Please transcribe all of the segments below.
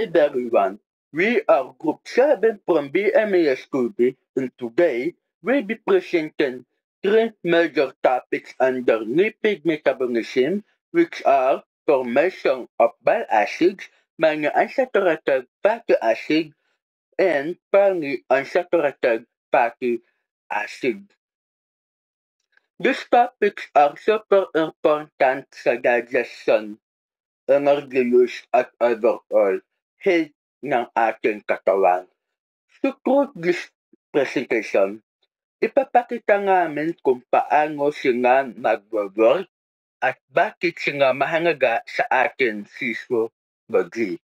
everyone, we are Group 7 from BMAS Kubi, and today we'll be presenting three major topics under lipid metabolism, which are formation of bile acids, monounsaturated fatty acid, and polyunsaturated fatty acid. These topics are super important sa digestion, energy use at overall health ng ating katawan. So through this presentation, ipapakita namin kung paano sila magwo-work at bakit sila mahalaga sa ating physiology.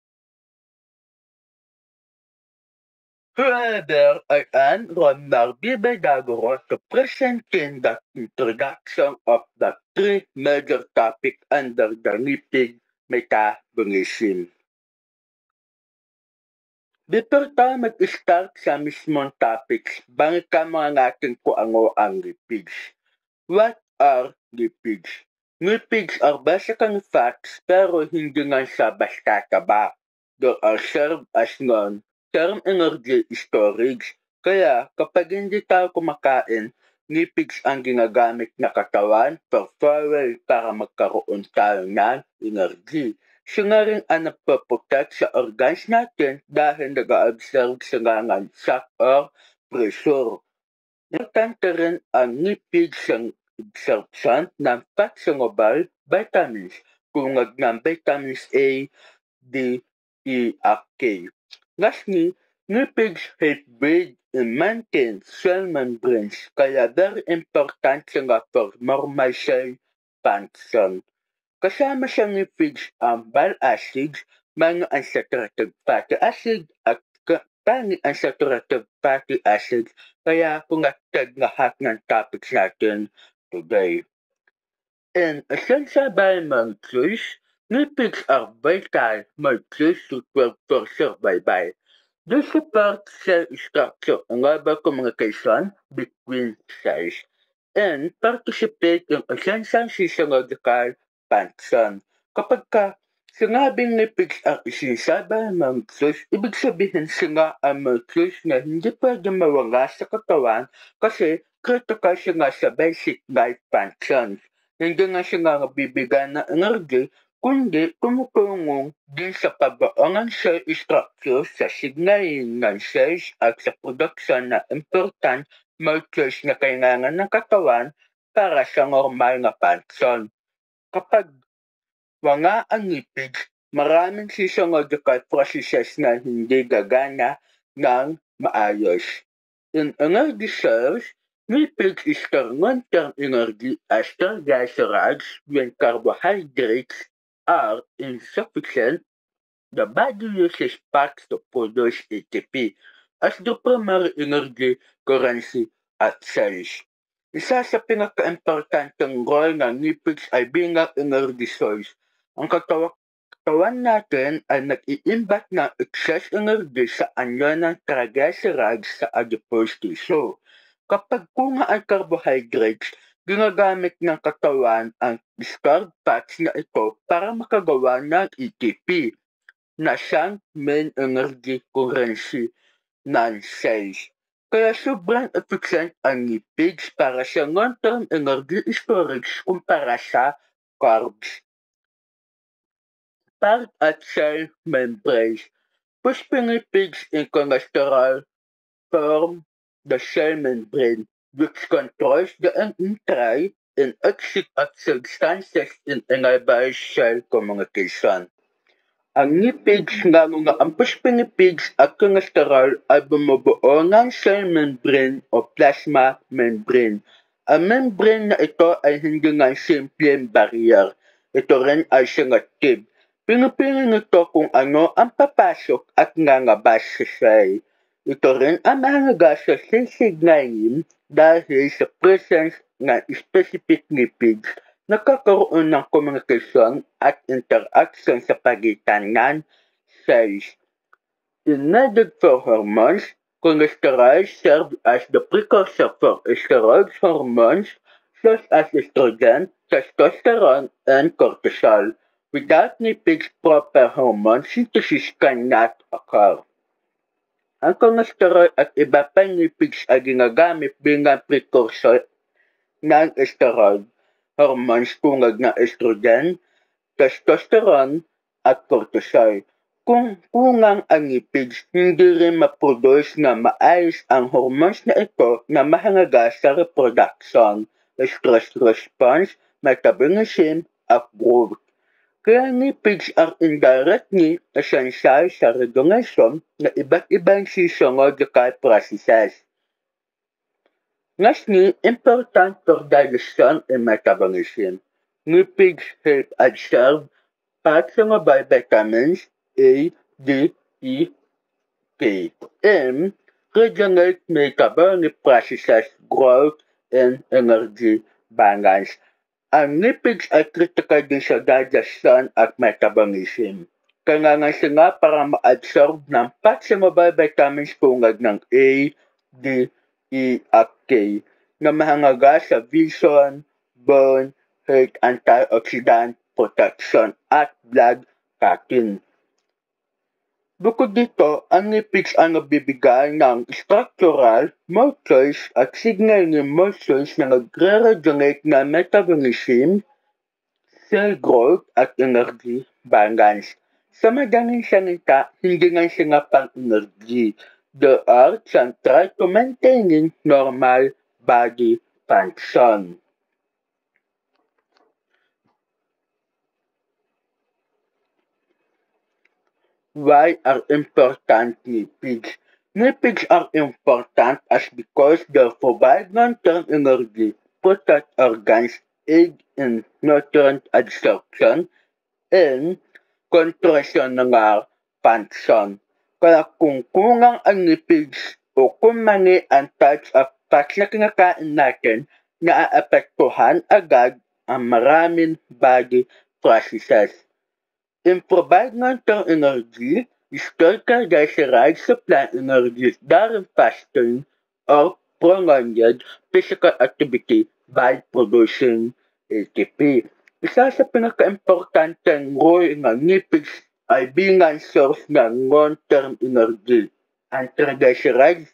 However, I am Ron Bibedagoro to presenting the introduction of the three major topics under the lipid metabolism. Before tayo mag-start sa mismong topics, balikan mga natin kung ano ang lipids. What are lipids? Lipids are basically fats pero hindi nga siya basta taba. They are served as long-term energy storage. Kaya kapag hindi tayo kumakain, lipids ang ginagamit na katawan for fuel para magkaroon tayo ng energy. Sila rin ang nagpo-protect sa organs natin dahil nag-a-absorb sila ng shock or pressure. Importante rin ang lipids sa absorption ng fat-soluble vitamins tulad ng vitamins A, D, E, at K. Lastly, lipids help build and maintain cell membranes kaya very important sila for normal cell function. Kasama sa lipids ang bile acids, monounsaturated fatty acid at polyunsaturated fatty acids kaya connected lahat ng topics natin today. In essential biomolecules, lipids are vital molecules for survival. They support cell structure and global communication between cells and participate in essential physiological function. Kapag sinabing lipids are essential biomolecules, ibig sabihin sila ang molecules na hindi pwede mawala sa katawan kasi critical sila sa basic life functions. Hindi nga sila nabibigyan ng energy, kundi tumutulong din sa pagbuo ng cell structure sa signaling ng cells at sa production na important molecules na kailangan ng katawan para sa normal na function. Kapag wala ang lipids, maraming physiological processes na hindi gagana ng maayos. In energy cells, lipids store long-term energy as triglycerides when carbohydrates are insufficient. The body uses fats to produce ATP as the primary energy currency at cells. Isa sa pinaka-importanteng role ng lipids ay bilang energy source. Ang katawan natin ay nag-iimbak ng excess energy sa anyo ng triglycerides sa adipose tissue. Kapag kuha ang carbohydrates, ginagamit ng katawan ang stored fats na ito para makagawa ng ATP na siyang main energy currency ng cells. Kaya sobrang efficient ang lipids para sa long-term energy storage kumpara sa carbs. Part at cell membranes. Phospholipids in cholesterol form the cell membrane, which controls the entry and exit of substances in enables cell communication. Ang lipids, lalo na ang phospholipids at cholesterol ay bumubuo ng cell membrane o plasma membrane. Ang membrane na ito ay hindi nga simpleng barrier. Ito rin ay selective. Pinipili nito kung ano ang papasok at lalabas sa cell. Ito rin ang mahalaga sa cell signaling dahil sa presence ng specific lipids nagkakaroon ng communication at interaction sa pagitan ng cells. In needed for hormones, cholesterol serves as the precursor for steroid hormones such as estrogen, testosterone, and cortisol. Without lipids, proper hormone synthesis cannot occur. Ang cholesterol at iba pang lipids ay ginagamit bilang precursor ng steroid hormones tulad ng estrogen, testosterone, at cortisol. Kung kulang ang lipids, hindi rin maproduce na maayos ang hormones na ito na mahalaga sa reproduction, stress response, metabolism, at growth. Kaya lipids are indirectly essential sa regulation ng iba't ibang physiological processes. Lastly, important for digestion and metabolism. Lipids help absorb soluble vitamins A, D, E, K, and regulate metabolic processes, growth, and energy balance. Ang lipids ay critical din sa digestion at metabolism. Kailangan sila para ma-absorb ng soluble vitamins tulad ng A, D, E, at K na mahalaga sa vision, bone, health, antioxidant protection, at blood clotting. Bukod dito, ang lipids ay nagbibigay ng structural, molecules at signaling molecules na nagre-regulate ng metabolism, cell growth at energy balance. Sa madaling salita, hindi lang sila pang-energy. They are central to maintaining normal body function. Why are important lipids? Lipids are important as because they provide long-term energy, protect organs, aid in nutrient absorption, and contractional function. Kaya kung kulang ang lipids o kung mali ang types of fats na kinakain natin, naaapektuhan agad ang maraming body processes. In provide long-term energy, store triglycerides supply energy during fasting or prolonged physical activity by producing ATP. Isa sa pinaka-importanteng role ng lipids ay bilang source ng long-term energy. Ang triglycerides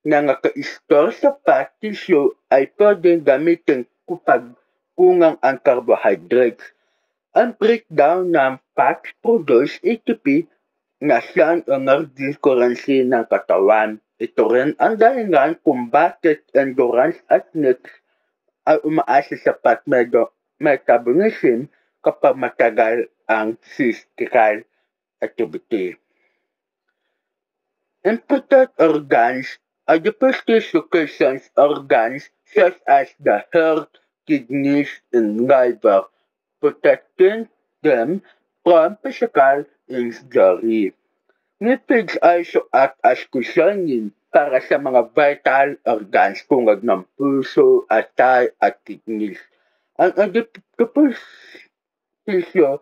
na naka-store sa fat tissue ay pwedeng gamitin kapag kulang ang carbohydrates. Ang breakdown ng fats produce ATP na siyang energy currency ng katawan. Ito rin ang dahilan kung bakit endurance athletes ay umaasa sa fat metabolism kapag matagal ang physical activity. Important organs are the first locations organs such as the heart, kidneys, and liver, protecting them from physical injury. Lipids also act as cushioning para sa mga vital organs tulad ng puso, atay, at kidneys. Ang adipose tissue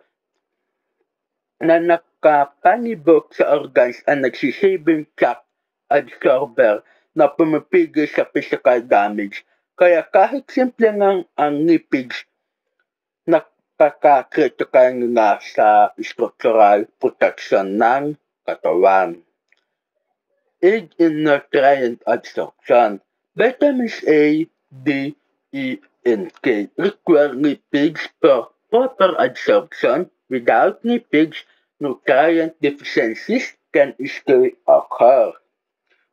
na nakapanibok sa organs ang nagsisabing shock absorber na pumipigil sa physical damage. Kaya kahit simple lang ang lipids, napaka-critical nga sa structural protection ng katawan. Aid in nutrient absorption. Vitamins A, D, E, and K require lipids for proper absorption. Without lipids, nutrient deficiencies can easily occur.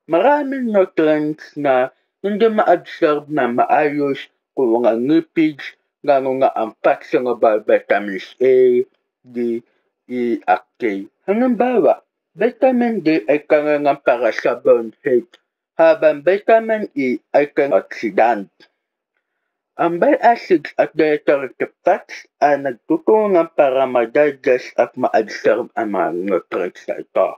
Maraming nutrients na hindi ma-absorb na maayos kung ang lipids, lalo nga ang soluble vitamins A, D, E, at K. Halimbawa, vitamin D ay kailangan para sa bone health, habang vitamin E ay antioxidant. Ang bile acids at dietary fats ay nagtutulungan para ma-digest at ma-absorb ang mga nutrients na ito.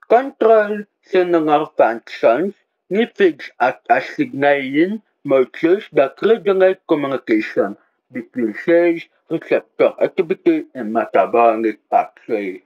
Control cellular functions, lipids act as signaling molecules that regulate communication between cells, receptor activity, and metabolic pathway.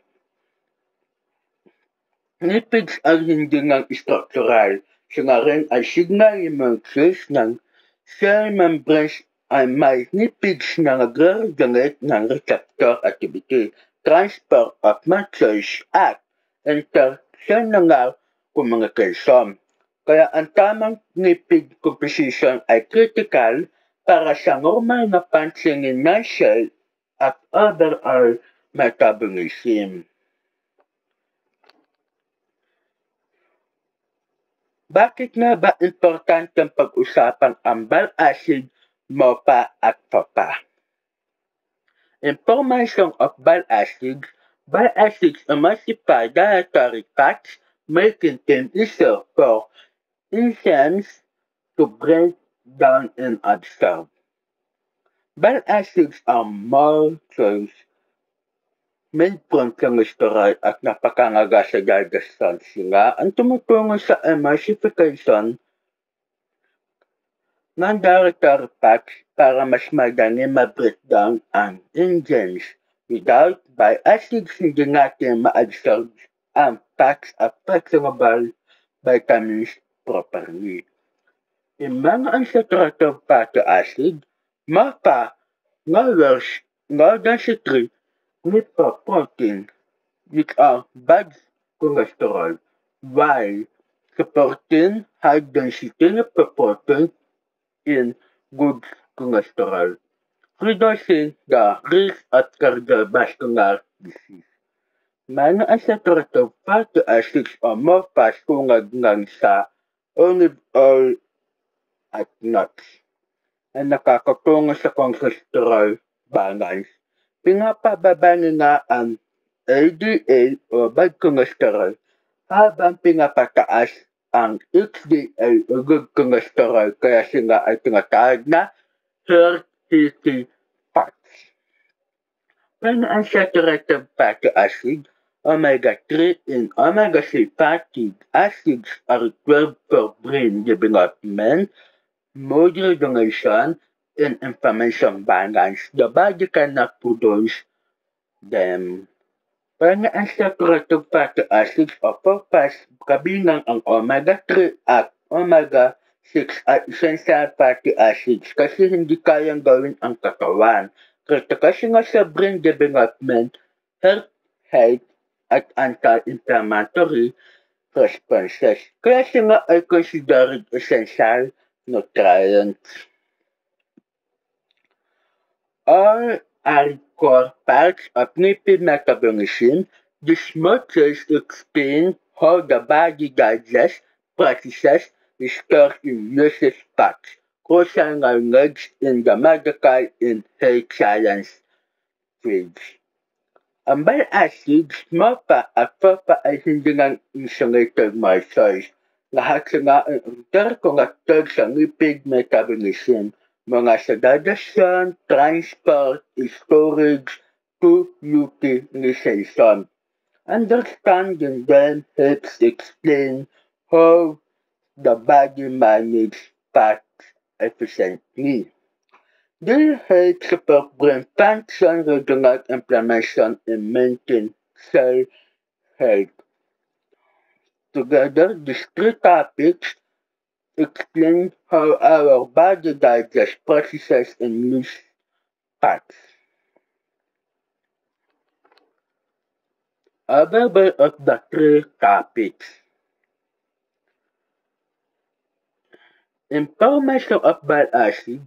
Lipids ay hindi lang structural, sila rin ay signaling molecules ng cell membranes ay may lipids na nagre-regulate ng receptor activity, transport of message at intercellular communication. Kaya ang tamang lipid composition ay critical para sa normal na functioning ng cell at overall metabolism. Bakit nga ba importanteng pag-usapan ang bile acid, MOPA at POPA? Information of bile acids. Bile acids emulsify dietary fats, making them easier for enzymes to break down and absorb. Bile acids are molecules made from cholesterol at napakangaga sa digestion. Sila ang tumutulong sa emulsification ng dietary fats para mas madali ma-breakdown ang enzymes. Without bile acids, hindi natin ma-absorb ang fats at flexible vitamins properly. In mga unsaturated fatty acid, MAPA lowers low density lipoprotein, which are bad cholesterol, while supporting high density lipoprotein in good cholesterol, reducing the risk of cardiovascular disease. Mga unsaturated fatty acids o MOPAs tulad ng sa olive oil at nuts ay nakakatulong sa cholesterol balance. Pinapababa nila ang LDL o bad cholesterol habang pinapataas ang HDL o good cholesterol kaya sila ay tinatawag na healthy fats. Mga unsaturated fatty acid, omega-3 and omega-6 fatty acids are required for brain development, mood regulation, and inflammation balance. The body cannot produce them. Mga unsaturated fatty acids o POPAs, kabilang ang omega-3 at omega-6 ay essential fatty acids kasi hindi kayang gawin ang katawan. Kritikal sila sa brain development, heart health, at anti-inflammatory responses. Kaya sila ay considered essential nutrients. All are core parts of lipid metabolism. These molecules explain how the body digests, processes, stores, and uses fats. Crucial knowledge in the medical and health science fields. Ang bile acids, MOPA at POPA ay hindi lang insulated molecules. Lahat sila ay interconnected sa lipid metabolism, mga sa digestion, transport, storage, to utilization. Understanding them helps explain how the body manages fats efficiently. They help support brain function, regulate inflammation, and maintain cell health. Together, these three topics explain how our body digests, processes, and uses fats. Overview of the three topics. Information of bile acid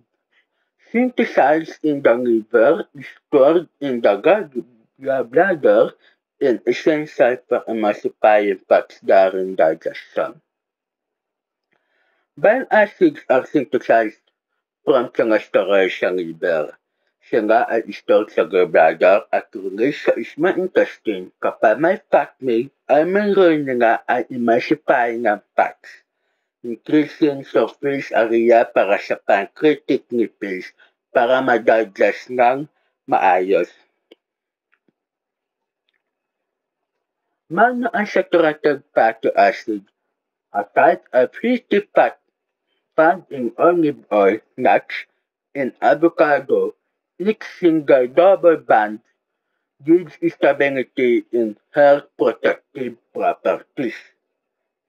synthesized in the liver, stored in the gallbladder, and essential for emulsifying fats during digestion. Bile acids are synthesized from cholesterol sa liver. Sila ay stored sa gallbladder at released sa small intestine. Kapag may fat meal, ay may role nila ay emulsifying ng fats, increasing surface area para sa pancreatic lipids para ma-digest ng maayos. Mga unsaturated fatty acid, a type of healthy fat found in olive oil, nuts, and avocado, each single double band gives stability and health protective properties.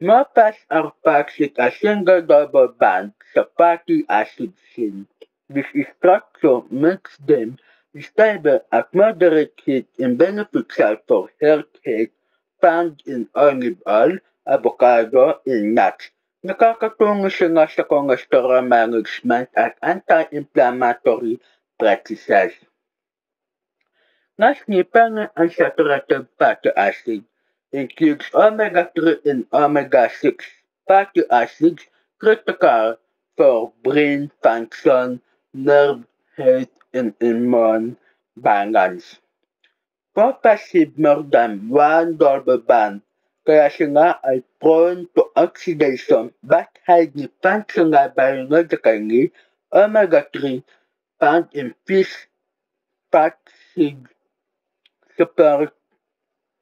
MOPAs are packed with a single double band sa fatty acid chain. This structure makes them stable at moderate heat and beneficial for health health found in olive oil, avocado, and nuts. Nakakatulong siya nga sa cholesterol management at anti-inflammatory practices. Lastly, unsaturated fatty acid includes omega-3 and omega-6 fatty acids critical for brain function, nerve health, and immune balance. Potassium more than one double bond, kaya siya nga ay prone to oxidation but highly functional biologically. Omega-3 found in fish fat seeds support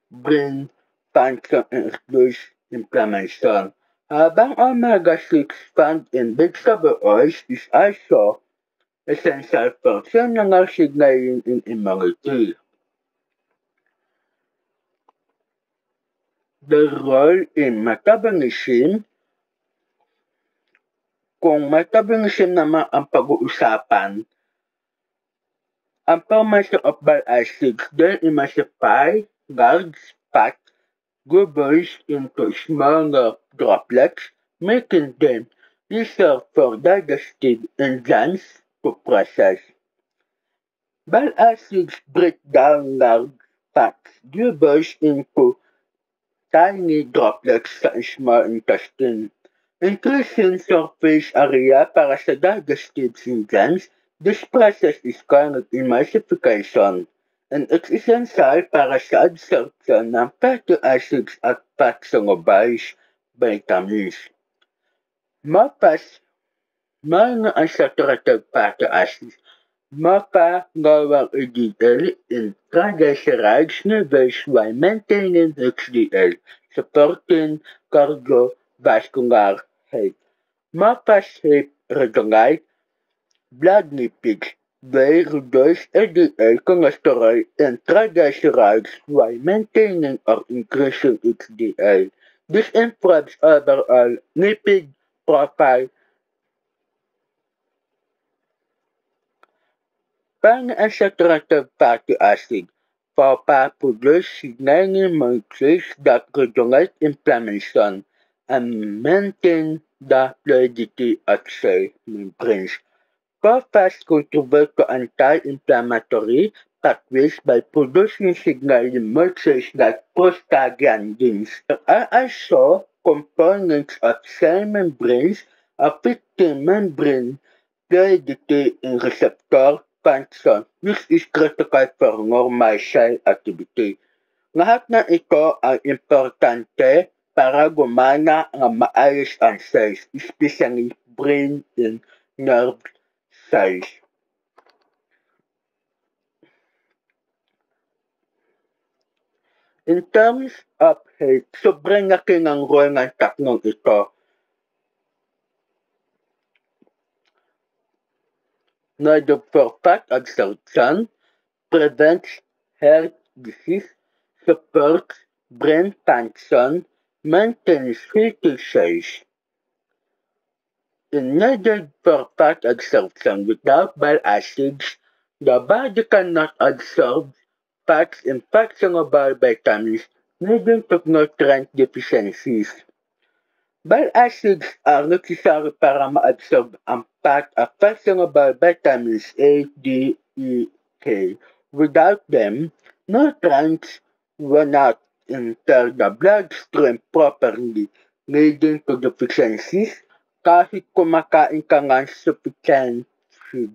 brain function and reduce inflammation. Habang omega-6 found in vegetable oils is also essential for cellular signaling and immunity. The role in metabolism, kung metabolism naman ang pag-uusapan, ang formation of bile acids then emulsify large fat globules into smaller droplets, making them easier for digestive enzymes to process. Bile acids break down large fat globules into tiny droplets sa small intestine, increasing surface area para sa digestive enzymes. This process is called emulsification, and it's essential para sa absorption ng fatty acids at fat-soluble vitamins. Mapas monounsaturated fatty acids mapa-lower LDL and triglycerides levels while maintaining HDL, supporting cardiovascular health. Mapas help regulate blood lipids. They reduce LDL cholesterol and triglycerides while maintaining or increasing HDL. This improves overall lipid profile. Unsaturated fatty acid produce signaling molecules that regulate inflammation and maintain the fluidity of cell membranes. Phosphorus contribute to anti-inflammatory pathways by producing signaling molecules like prostaglandins. There are also components of cell membranes affecting membrane fluidity and receptor function, which is critical for normal cell activity. Lahat ng ito ay importante para gumana ang maayos ang cells, especially brain and nerve cells. In terms of health, sobrang laki ng role ng tatlong ito. Neither for fat absorption, prevents heart disease, supports brain function, maintains healthy cells. In needed for fat absorption without bile acids, the body cannot absorb fats and fat-soluble vitamins, leading to nutrient deficiencies. Bile acids are necessary para ma-absorb ang fat at fat-soluble vitamins A, D, E, K. Without them, nutrients will not enter the bloodstream properly, leading to deficiencies kahit kumakain ka ng sufficient food.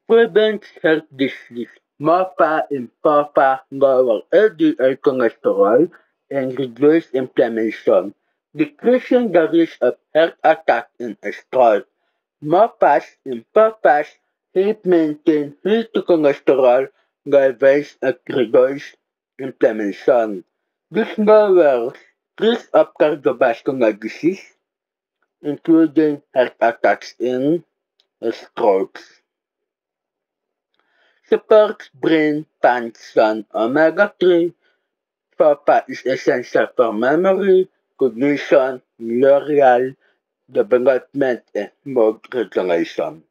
Prevents heart disease. MAPA and PAPA lower LDL cholesterol and reduce inflammation, decreasing the risk of heart attack and stroke. MAPAs and PAPAs help maintain healthy cholesterol levels and reduce inflammation. This lowers risk of cardiovascular disease, including heart attacks and strokes. Supports brain function. Omega-3 papa is essential for memory, cognition, neural development, and mood regulation.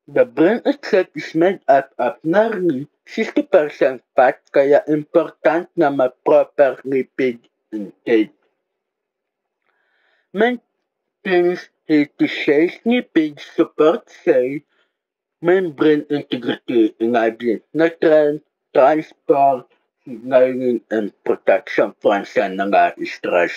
The brain itself is made up of nearly 60% fat kaya important na ma-proper lipid intake. Maintains healthy cells, lipids support cell membrane integrity, enabling nutrient transport, signaling, and protection from stress.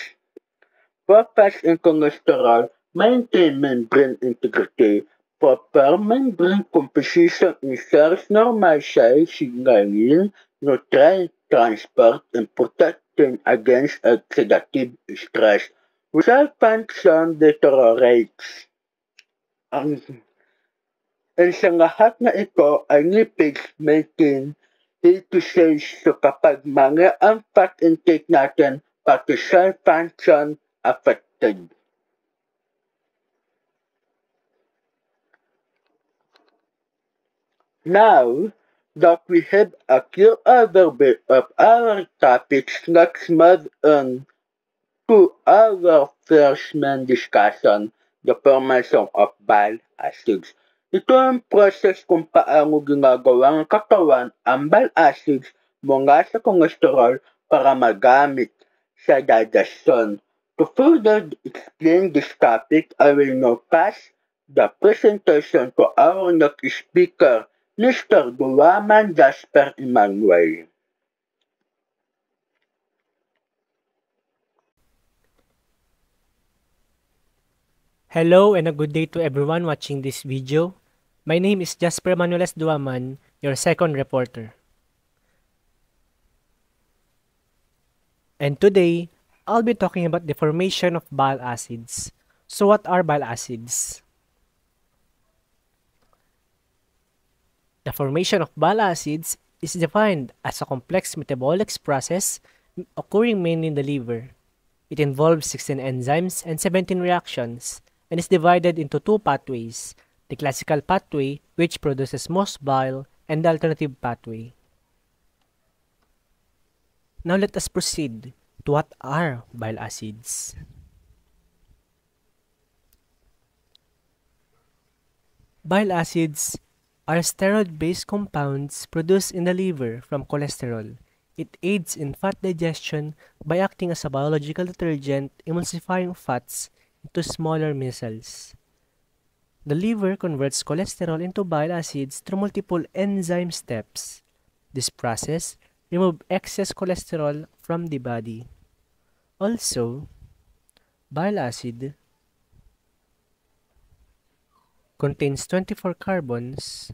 Purpose in cholesterol maintain membrane integrity. Proper membrane composition ensures normal cell signaling, nutrient transport, and protecting against oxidative stress. Cell function deteriorates. Ang sa lahat na ito ay lipids maintain healthy cells. So kapag mali ang fat intake natin, pati cell function affected. Now that we have a clear overview of our topics, let's move on to our first main discussion, the formation of bile acids. Ito ang process kung paano ginagawa ng katawan ang bile acids mula sa cholesterol para magamit sa digestion. To further explain this topic, I will now pass the presentation to our next speaker, Mr. Duaman Jasper Emmanuel. Hello and a good day to everyone watching this video. My name is Jasper Manueles Duaman, your second reporter. And today, I'll be talking about the formation of bile acids. So what are bile acids? The formation of bile acids is defined as a complex metabolic process occurring mainly in the liver. It involves 16 enzymes and 17 reactions and is divided into two pathways, the classical pathway, which produces most bile, and the alternative pathway. Now let us proceed to what are bile acids. Bile acids are steroid-based compounds produced in the liver from cholesterol. It aids in fat digestion by acting as a biological detergent, emulsifying fats into smaller micelles. The liver converts cholesterol into bile acids through multiple enzyme steps. This process removes excess cholesterol from the body. Also, bile acid contains 24 carbons,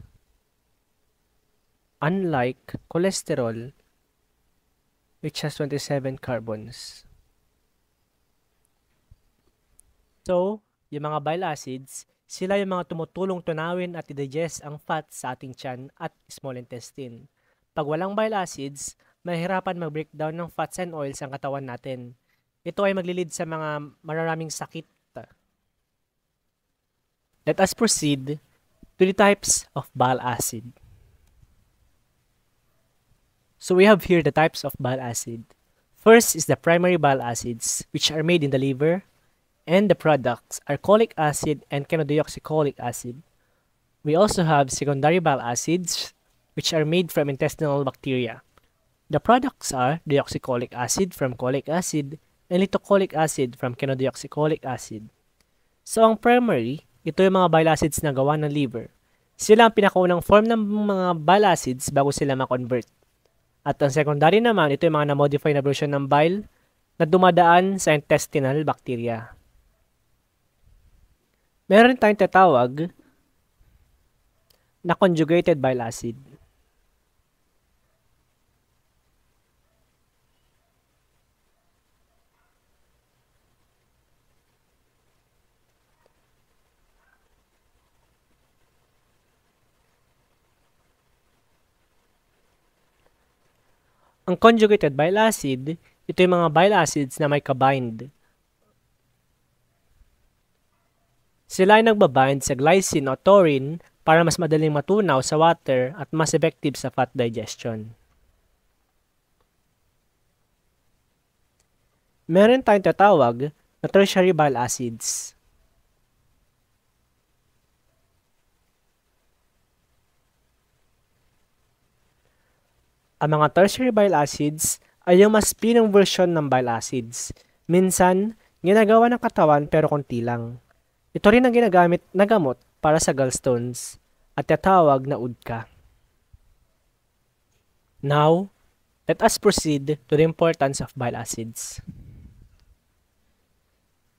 unlike cholesterol, which has 27 carbons. So, yung mga bile acids, sila yung mga tumutulong tunawin at i-digest ang fat sa ating tiyan at small intestine. Pag walang bile acids, mahirapan mag-breakdown ng fats and oils ang katawan natin. Ito ay maglilid sa mga maraming sakit. Let us proceed to the types of bile acid. So we have here the types of bile acid. First is the primary bile acids, which are made in the liver, and the products are cholic acid and chenodeoxycholic acid. We also have secondary bile acids, which are made from intestinal bacteria. The products are deoxycholic acid from cholic acid and litocholic acid from chenodeoxycholic acid. So ang primary, ito yung mga bile acids na gawa ng liver. Sila ang pinakaunang form ng mga bile acids bago sila ma-convert. At ang secondary naman, ito yung mga na-modify na version ng bile na dumadaan sa intestinal bacteria. Meron tayong tatawag na conjugated bile acid. Ang conjugated bile acid, ito yung mga bile acids na may kabind. Sila ay nagbabind sa glycine o taurine para mas madaling matunaw sa water at mas effective sa fat digestion. Meron tayong tatawag na tertiary bile acids. Ang mga tertiary bile acids ay yung mas pinong version ng bile acids. Minsan, ginagawa ng katawan pero konti lang. Ito rin ang ginagamit na gamot para sa gallstones at tatawag na UDCA. Now, let us proceed to the importance of bile acids.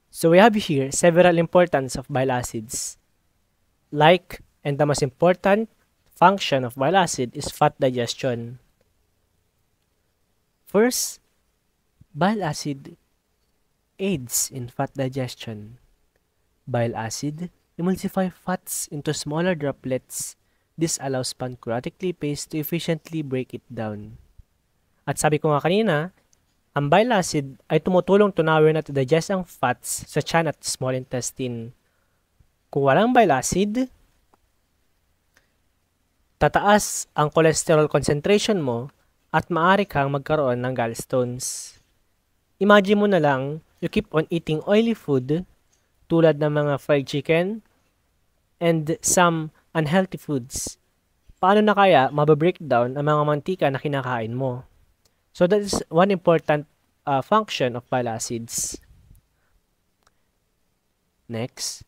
So we have here several importance of bile acids. Like, and the most important function of bile acid is fat digestion. First, bile acid aids in fat digestion. Bile acid emulsify fats into smaller droplets. This allows pancreatic lipase to efficiently break it down. At sabi ko nga kanina, ang bile acid ay tumutulong tunawin at digest ang fats sa tiyan at small intestine. Kung walang bile acid, tataas ang cholesterol concentration mo at maaari kang magkaroon ng gallstones. Imagine mo na lang, you keep on eating oily food tulad ng mga fried chicken and some unhealthy foods. Paano na kaya mababreakdown ang mga mantika na kinakain mo? So that is one important function of bile acids. Next,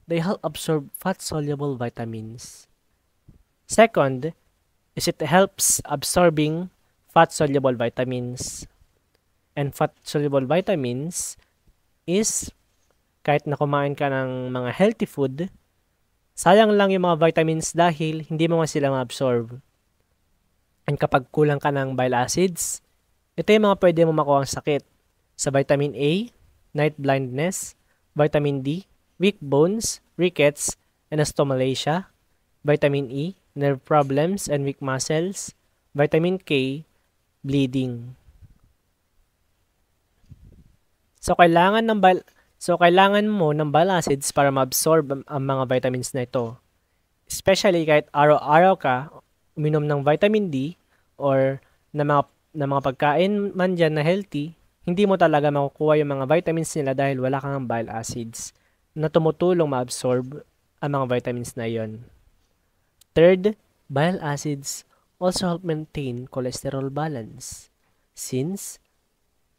they help absorb fat-soluble vitamins. Second, is it helps absorbing fat-soluble vitamins. And fat-soluble vitamins is kahit na kumain ka ng mga healthy food, sayang lang yung mga vitamins dahil hindi mo sila ma-absorb. And kapag kulang ka ng bile acids, ito yung mga pwede mo makuha ang sakit. Sa vitamin A, night blindness, vitamin D, weak bones, rickets, and osteomalacia, vitamin E, nerve problems and weak muscles, vitamin K, bleeding. So kailangan mo ng bile acids para ma-absorb ang mga vitamins na ito. Especially kahit araw-araw ka uminom ng vitamin D or na mga pagkain man dyan na healthy, hindi mo talaga makukuha yung mga vitamins nila dahil wala kang bile acids na tumutulong ma-absorb ang mga vitamins na yon. Third, bile acids also help maintain cholesterol balance. Since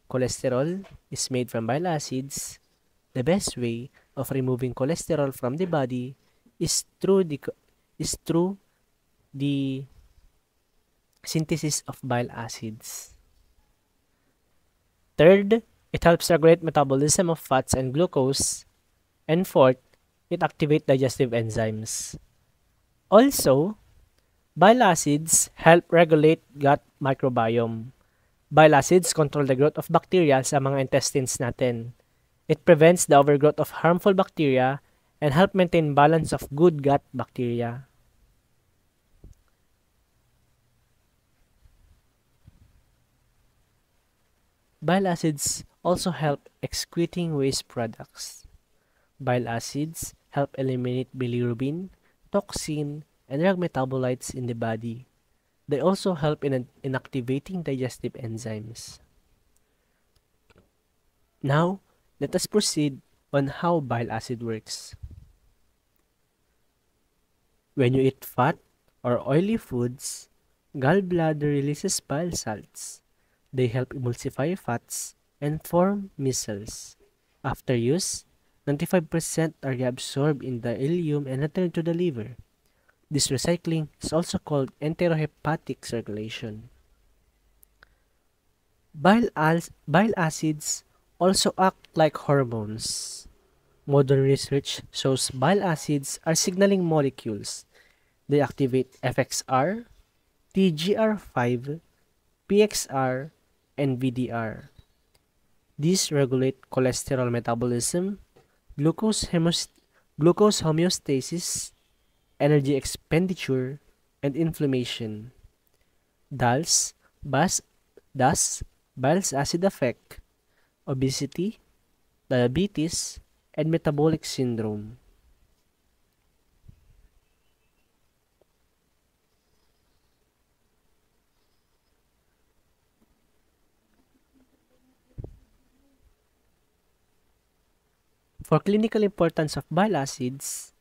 cholesterol is made from bile acids, the best way of removing cholesterol from the body is through the synthesis of bile acids. Third, it helps regulate metabolism of fats and glucose. And fourth, it activates digestive enzymes. Also, bile acids help regulate gut microbiome. Bile acids control the growth of bacteria sa mga intestines natin. It prevents the overgrowth of harmful bacteria and help maintain balance of good gut bacteria. Bile acids also help excreting waste products. Bile acids help eliminate bilirubin, toxin, and drug metabolites in the body. They also help in activating digestive enzymes. Now, let us proceed on how bile acid works. When you eat fat or oily foods, gallbladder releases bile salts. They help emulsify fats and form micelles. After use, 95% are reabsorbed in the ileum and returned to the liver. This recycling is also called enterohepatic circulation. Bile acids also act like hormones. Modern research shows bile acids are signaling molecules. They activate FXR, TGR5, PXR, and VDR. These regulate cholesterol metabolism, glucose homeostasis, energy expenditure, and inflammation. Thus, bile acid affect obesity, diabetes, and metabolic syndrome. For clinical importance of bile acids,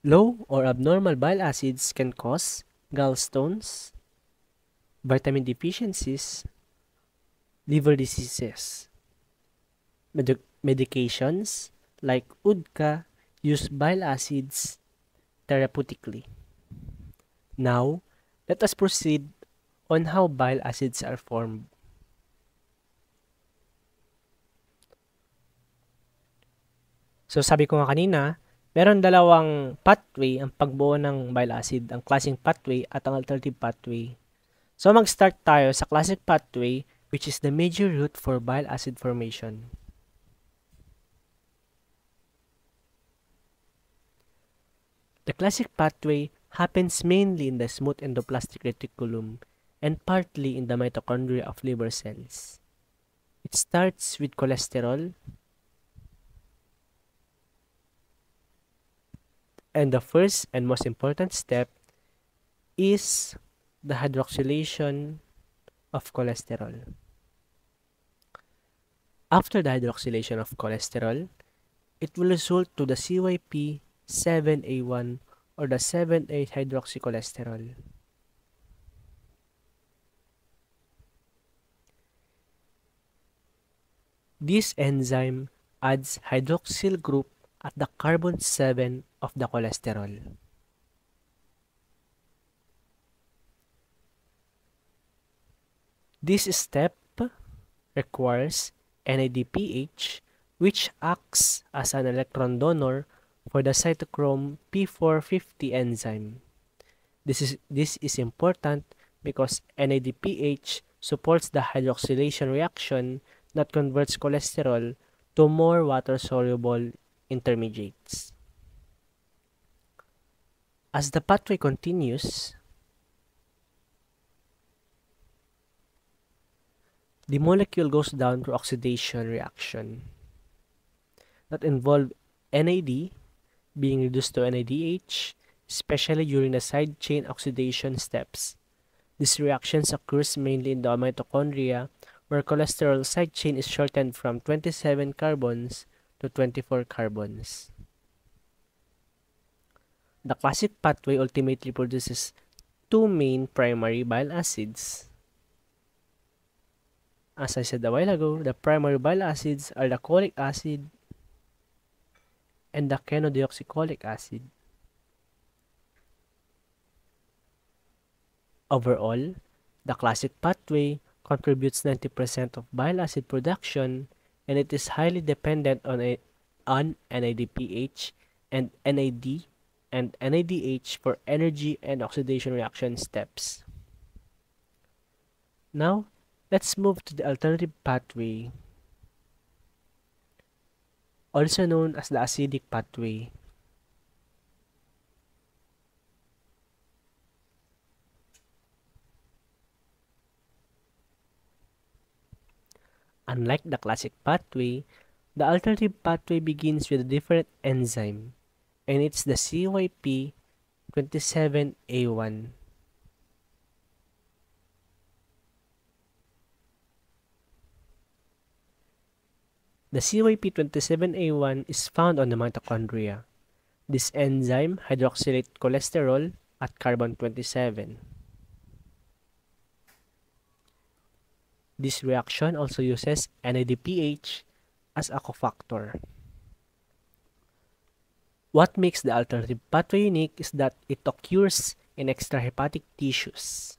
low or abnormal bile acids can cause gallstones, vitamin deficiencies, liver diseases. Medications like UDCA use bile acids therapeutically. Now, let us proceed on how bile acids are formed. So sabi ko nga kanina, meron dalawang pathway ang pagbuo ng bile acid, ang classic pathway at ang alternative pathway. So mag-start tayo sa classic pathway, which is the major route for bile acid formation. The classic pathway happens mainly in the smooth endoplasmic reticulum and partly in the mitochondria of liver cells. It starts with cholesterol, and the first and most important step is the hydroxylation of cholesterol. After the hydroxylation of cholesterol, it will result to the CYP7A1 or the 7,8-hydroxycholesterol. This enzyme adds hydroxyl group at the carbon 7 of the cholesterol. This step requires NADPH, which acts as an electron donor for the cytochrome P450 enzyme. This is important because NADPH supports the hydroxylation reaction that converts cholesterol to more water-soluble intermediates. As the pathway continues, the molecule goes down through oxidation reaction that involve NAD being reduced to NADH, especially during the side chain oxidation steps. These reactions occurs mainly in the mitochondria, where cholesterol side chain is shortened from 27 carbons to 24 carbons. The classic pathway ultimately produces two main primary bile acids. As I said a while ago, the primary bile acids are the cholic acid and the chenodeoxycholic acid. Overall, the classic pathway contributes 90% of bile acid production, and it is highly dependent on NADPH and NAD and NADH for energy and oxidation reaction steps. Now, let's move to the alternative pathway, also known as the acidic pathway. Unlike the classic pathway, the alternative pathway begins with a different enzyme, and it's the CYP27A1. The CYP27A1 is found on the mitochondria. This enzyme hydroxylates cholesterol at carbon 27. This reaction also uses NADPH as a cofactor. What makes the alternative pathway unique is that it occurs in extrahepatic tissues.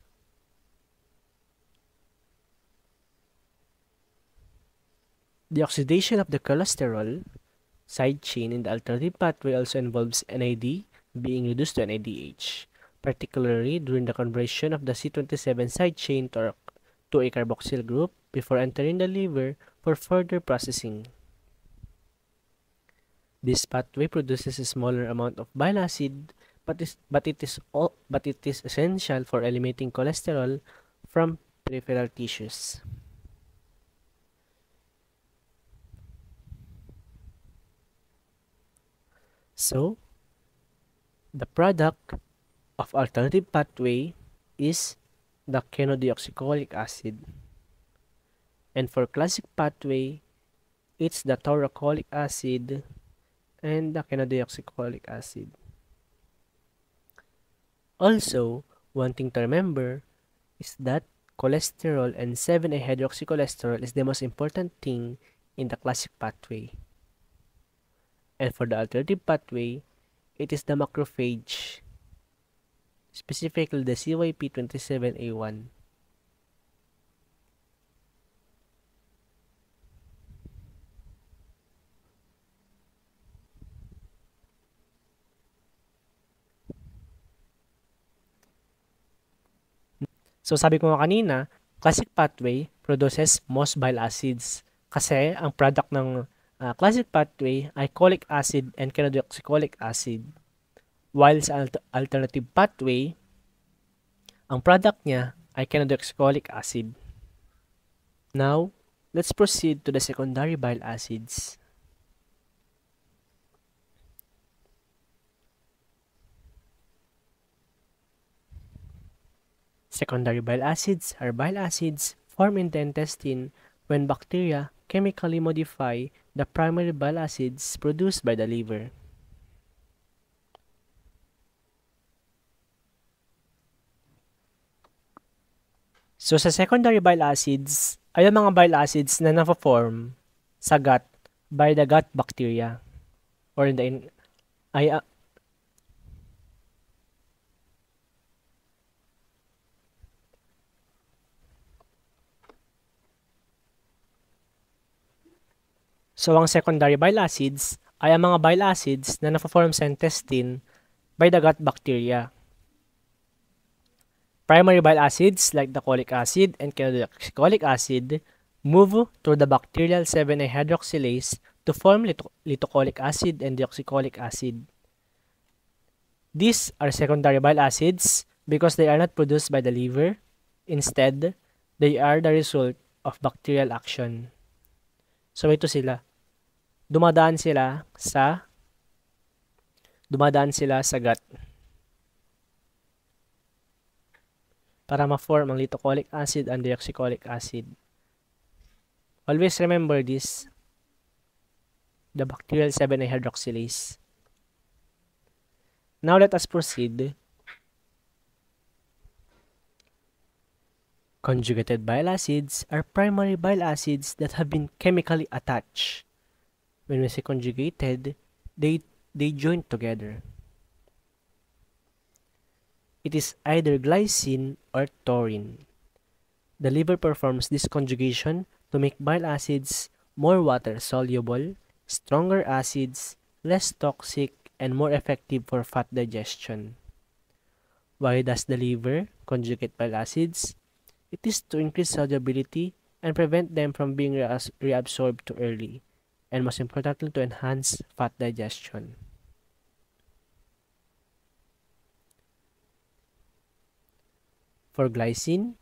The oxidation of the cholesterol side chain in the alternative pathway also involves NAD being reduced to NADH, particularly during the conversion of the C27 side chain to a carboxyl group before entering the liver for further processing. This pathway produces a smaller amount of bile acid, but it is essential for eliminating cholesterol from peripheral tissues. So, the product of alternative pathway is the chenodeoxycholic acid. And for classic pathway, it's the taurocholic acid and the chenodeoxycholic acid. Also, one thing to remember is that cholesterol and 7-hydroxycholesterol is the most important thing in the classic pathway. And for the alternative pathway, it is the macrophage, specifically the CYP27A1. So sabi ko nga kanina, classic pathway produces most bile acids kasi ang product ng classic pathway ay cholic acid and chenodeoxycholic acid. While sa alternative pathway, ang product niya ay chenodeoxycholic acid. Now, let's proceed to the secondary bile acids. Secondary bile acids are bile acids formed in the intestine when bacteria chemically modify the primary bile acids produced by the liver. So sa secondary bile acids ay ang mga bile acids na na-form sa gut by the gut bacteria or in the So, ang secondary bile acids ay ang mga bile acids na na-form sa intestine by the gut bacteria. Primary bile acids like the cholic acid and chenodeoxycholic acid move through the bacterial 7-hydroxylase to form litocholic acid and deoxycholic acid. These are secondary bile acids because they are not produced by the liver. Instead, they are the result of bacterial action. So, ito sila. Dumadaan sila sa gut para ma-form ang litocholic acid and deoxycholic acid. Always remember this, the bacterial 7-hydroxylase. Now let us proceed. Conjugated bile acids are primary bile acids that have been chemically attached. When we say conjugated, they join together. It is either glycine or taurine. The liver performs this conjugation to make bile acids more water-soluble, stronger acids, less toxic, and more effective for fat digestion. Why does the liver conjugate bile acids? It is to increase solubility and prevent them from being reabsorbed too early, and most importantly, to enhance fat digestion. For glycine,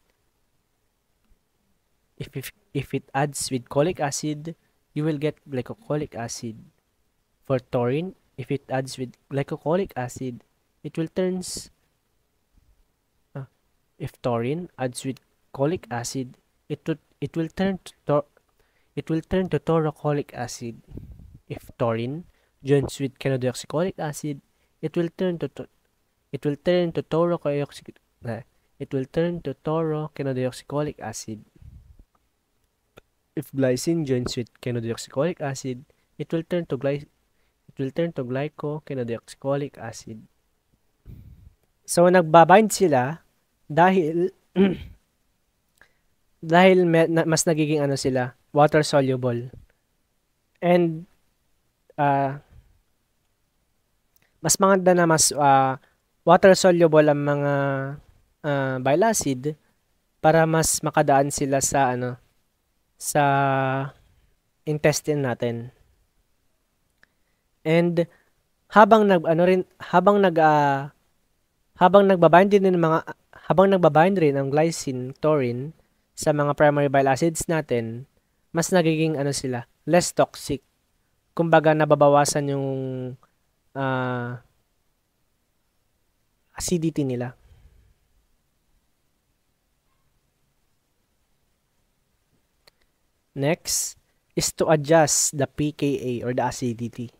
if it adds with cholic acid, you will get glycocholic acid. For taurine, if it adds with glycocholic acid, it will if taurine adds with cholic acid, it will turn to taurocholic acid. If taurine joins with chenodeoxycholic acid, it will turn to taurochenodioxycholic acid. If glycine joins with chenodeoxycholic acid, it will turn to glycochenodeoxycholic acid. So nagbabind sila dahil mas nagiging sila water soluble. And mas maganda na mas water soluble ang mga bile acid para mas makadaan sila sa intestine natin. And habang nagbabind rin ang glycine, taurine sa mga primary bile acids natin, mas nagiging sila less toxic. Kumbaga nababawasan yung acidity nila. Next is to adjust the pKa or the acidity.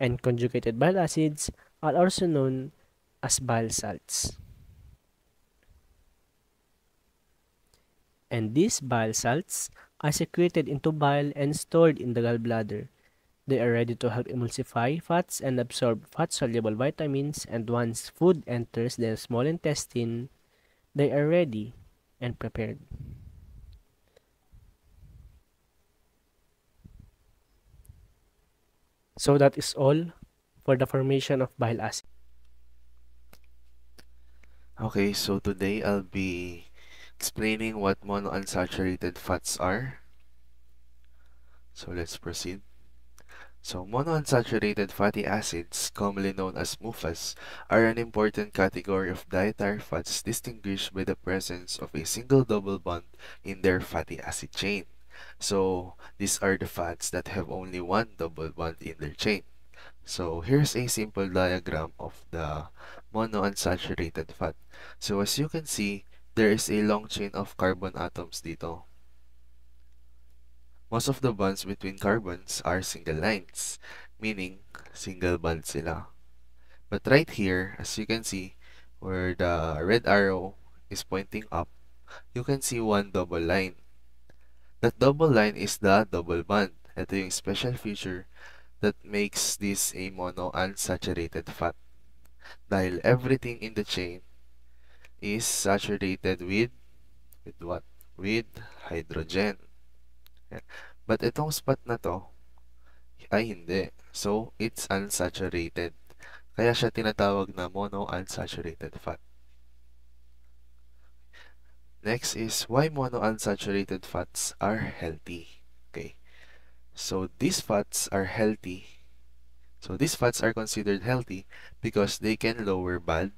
and conjugated bile acids are also known as bile salts. And these bile salts are secreted into bile and stored in the gallbladder. They are ready to help emulsify fats and absorb fat-soluble vitamins, and once food enters the small intestine, they are ready and prepared. So that is all for the formation of bile acid. Okay, so today I'll be explaining what monounsaturated fats are. So let's proceed. So monounsaturated fatty acids, commonly known as MUFAs, are an important category of dietary fats distinguished by the presence of a single double bond in their fatty acid chain. So these are the fats that have only one double bond in their chain. So here's a simple diagram of the monounsaturated fat. So as you can see, there is a long chain of carbon atoms dito. Most of the bonds between carbons are single lines, meaning single bond sila. But right here, as you can see, where the red arrow is pointing up, you can see one double line. That double line is the double bond. Ito yung special feature that makes this a monounsaturated fat. Dahil everything in the chain is saturated with what? With hydrogen. But itong spot na to ay hindi. So, it's unsaturated. Kaya siya tinatawag na monounsaturated fat. Next is why monounsaturated fats are healthy. Okay. So, these fats are healthy. So, these fats are considered healthy because they can lower bad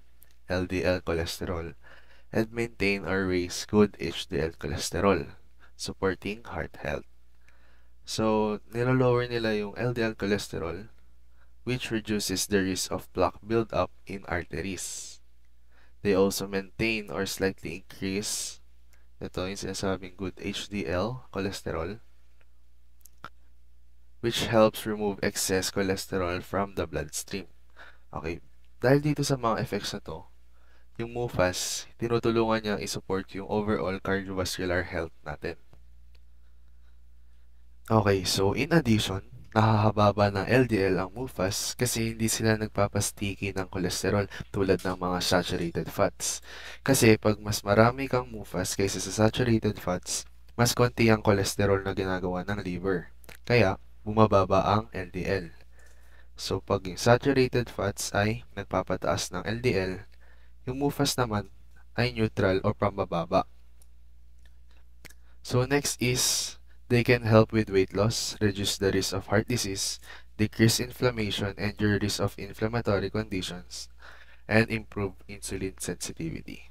LDL cholesterol and maintain or raise good HDL cholesterol, supporting heart health. So, nilolower nila yung LDL cholesterol, which reduces the risk of plaque buildup in arteries. They also maintain or slightly increase, ito yung sinasabing good HDL cholesterol, which helps remove excess cholesterol from the bloodstream. Okay, dahil dito sa mga effects na to, yung MUFAS, tinutulungan niyang isupport yung overall cardiovascular health natin. Okay, so in addition, nakakababa ng LDL ang MUFAS kasi hindi sila nagpapastiki ng kolesterol tulad ng mga saturated fats. Kasi pag mas marami kang MUFAS kaysa sa saturated fats, mas konti ang kolesterol na ginagawa ng liver. Kaya, bumababa ang LDL. So, pag yung saturated fats ay nagpapataas ng LDL, yung MUFAS naman ay neutral o pambababa. So, next is they can help with weight loss, reduce the risk of heart disease, decrease inflammation and your risk of inflammatory conditions, and improve insulin sensitivity.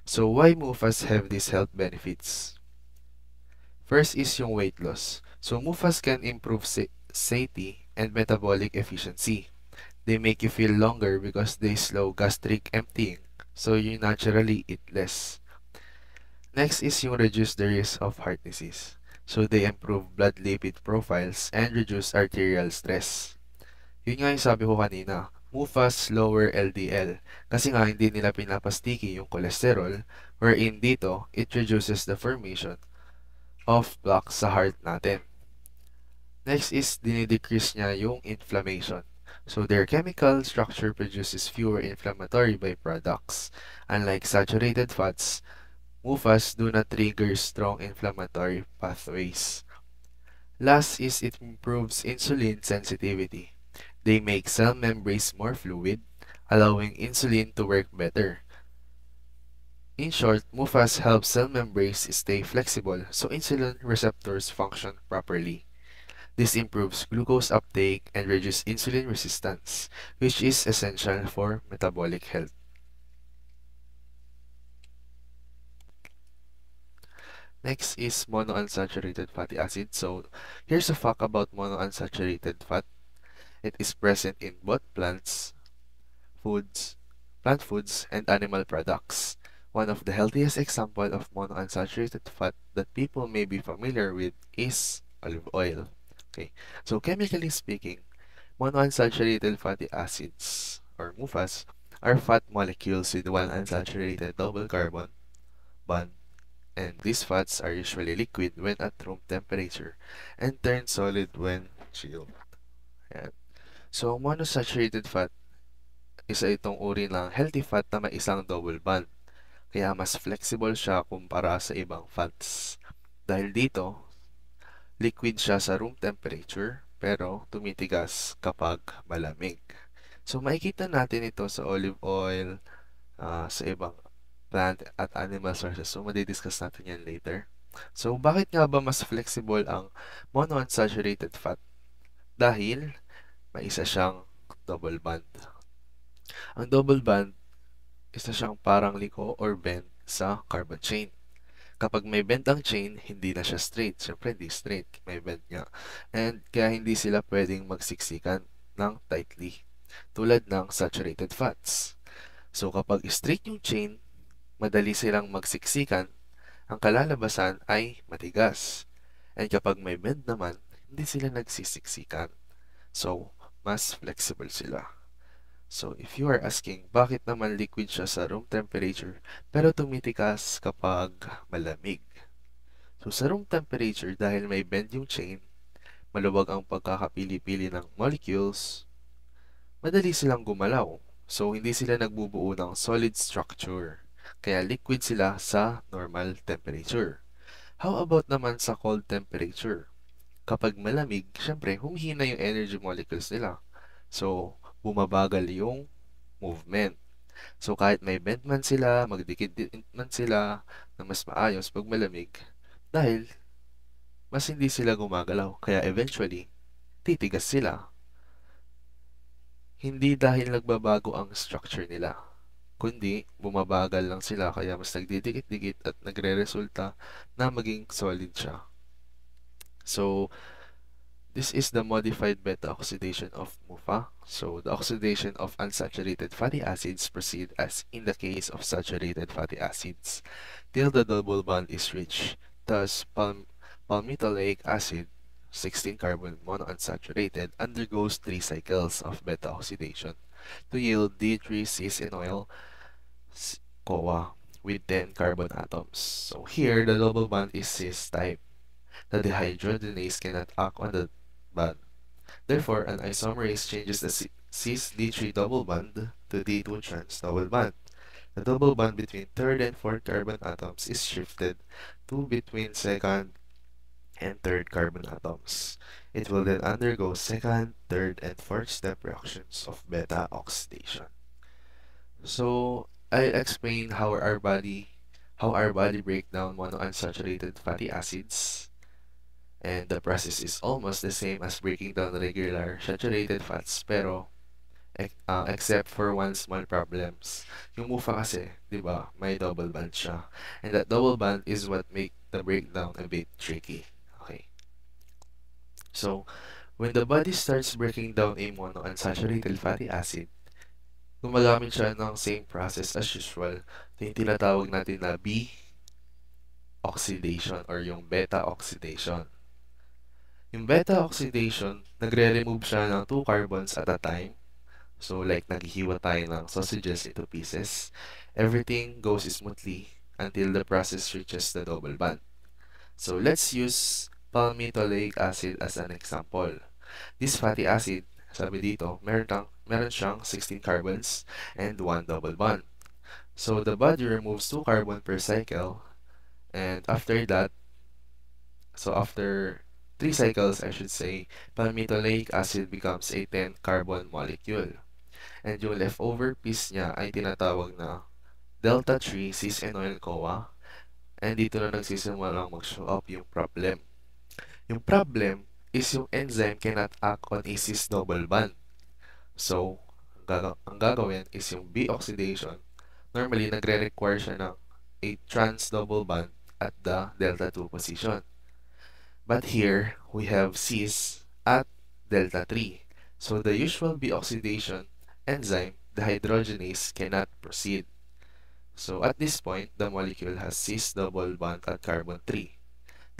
So, why MUFAS have these health benefits? First is yung weight loss. So, MUFAS can improve satiety and metabolic efficiency. They make you feel longer because they slow gastric emptying, so you naturally eat less. Next is yung reduce the risk of heart disease. So, they improve blood lipid profiles and reduce arterial stress. Yun nga yung sabi ko kanina, MUFAS lower LDL. Kasi nga hindi nila pinapastiki yung cholesterol, wherein dito, it reduces the formation of plaque sa heart natin. Next is, dinidecrease niya yung inflammation. So, their chemical structure produces fewer inflammatory byproducts. Unlike saturated fats, MUFAS do not trigger strong inflammatory pathways. Last is it improves insulin sensitivity. They make cell membranes more fluid, allowing insulin to work better. In short, MUFAS helps cell membranes stay flexible so insulin receptors function properly. This improves glucose uptake and reduces insulin resistance, which is essential for metabolic health. Next is monounsaturated fatty acid. So, here's a fact about monounsaturated fat. It is present in both foods, plant foods, and animal products. One of the healthiest examples of monounsaturated fat that people may be familiar with is olive oil. Okay, so chemically speaking, Monounsaturated fatty acids, or MUFAs, are fat molecules with one unsaturated double carbon bond, and these fats are usually liquid when at room temperature and turn solid when chilled. Ayan. So, monosaturated fat, isa itong uri ng healthy fat na may isang double bond, kaya mas flexible siya kumpara sa ibang fats. Dahil dito, liquid siya sa room temperature, pero tumitigas kapag malamig. So, makikita natin ito sa olive oil, sa ibang plant at animal sources. So, madidiscuss natin yan later. So, bakit nga ba mas flexible ang monounsaturated fat? Dahil may isa siyang double bond. Ang double bond, isa siyang parang liko or bend sa carbon chain. Kapag may bend ang chain, hindi na siya straight. Siyempre, hindi straight. May bend nga. And kaya hindi sila pwedeng magsiksikan ng tightly, tulad ng saturated fats. So, kapag straight yung chain, madali silang magsiksikan, ang kalalabasan ay matigas. And kapag may bend naman, hindi sila nagsisiksikan. So, mas flexible sila. So, if you are asking, bakit naman liquid siya sa room temperature, pero tumitigas kapag malamig? So, sa room temperature, dahil may bend yung chain, maluwag ang pagkakapili-pili ng molecules, madali silang gumalaw. So, hindi sila nagbubuo ng solid structure. Kaya liquid sila sa normal temperature. How about naman sa cold temperature? Kapag malamig, syempre, humihina yung energy molecules nila. So, bumabagal yung movement. So, kahit may bend man sila, magdikit man sila na mas maayos pag malamig, dahil mas hindi sila gumagalaw. Kaya eventually, titigas sila. Hindi dahil nagbabago ang structure nila, kundi bumabagal lang sila kaya mas nagdidikit-dikit at nagre-resulta na maging solid siya. So, this is the modified beta-oxidation of MUFA. So, the oxidation of unsaturated fatty acids proceed as in the case of saturated fatty acids, till the double bond is reached. Thus, palmitoleic acid, 16-carbon monounsaturated, undergoes 3 cycles of beta-oxidation to yield D3-cis-enoyl CoA with 10 carbon atoms. So, here, the double bond is cis-type. The dehydrogenase cannot act on the bond. Therefore, an isomerase changes the cis D3 double bond to D2 trans double bond. The double bond between third and fourth carbon atoms is shifted to between second and third carbon atoms. It will then undergo second, third, and fourth step reactions of beta oxidation. So, I'll explain how our body break down monounsaturated fatty acids. And the process is almost the same as breaking down regular saturated fats, pero except for one small problems. Yung MUFA kasi, di ba, may double bond siya. And that double bond is what make the breakdown a bit tricky. Okay. So, when the body starts breaking down a monounsaturated fatty acid, gumagamit siya ng same process as usual. Ito yung tinatawag natin na B-oxidation or yung beta-oxidation. Yung beta-oxidation, nagre-remove siya ng 2 carbons at a time. So, like naghihiwa tayo ng sausages into pieces. Everything goes smoothly until the process reaches the double bond. So, let's use palmitoleic acid as an example. This fatty acid, sabi dito, meron siyang 16 carbons and 1 double bond. So, the body removes 2 carbon per cycle, and after 3 cycles, I should say, palmitoleic acid becomes a 10-carbon molecule. And yung leftover piece niya ay tinatawag na delta-3 cis-enoyl CoA. And dito na nagsisimulang mag-show up yung problem. Yung problem is yung enzyme cannot act on a cis double bond. So, ang gagawin is yung B-oxidation. Normally, nagre-require siya ng a trans double bond at the delta-2 position. But here, we have cis at delta-3. So, the usual B-oxidation enzyme, the dehydrogenase, cannot proceed. So, at this point, the molecule has cis double bond at carbon 3.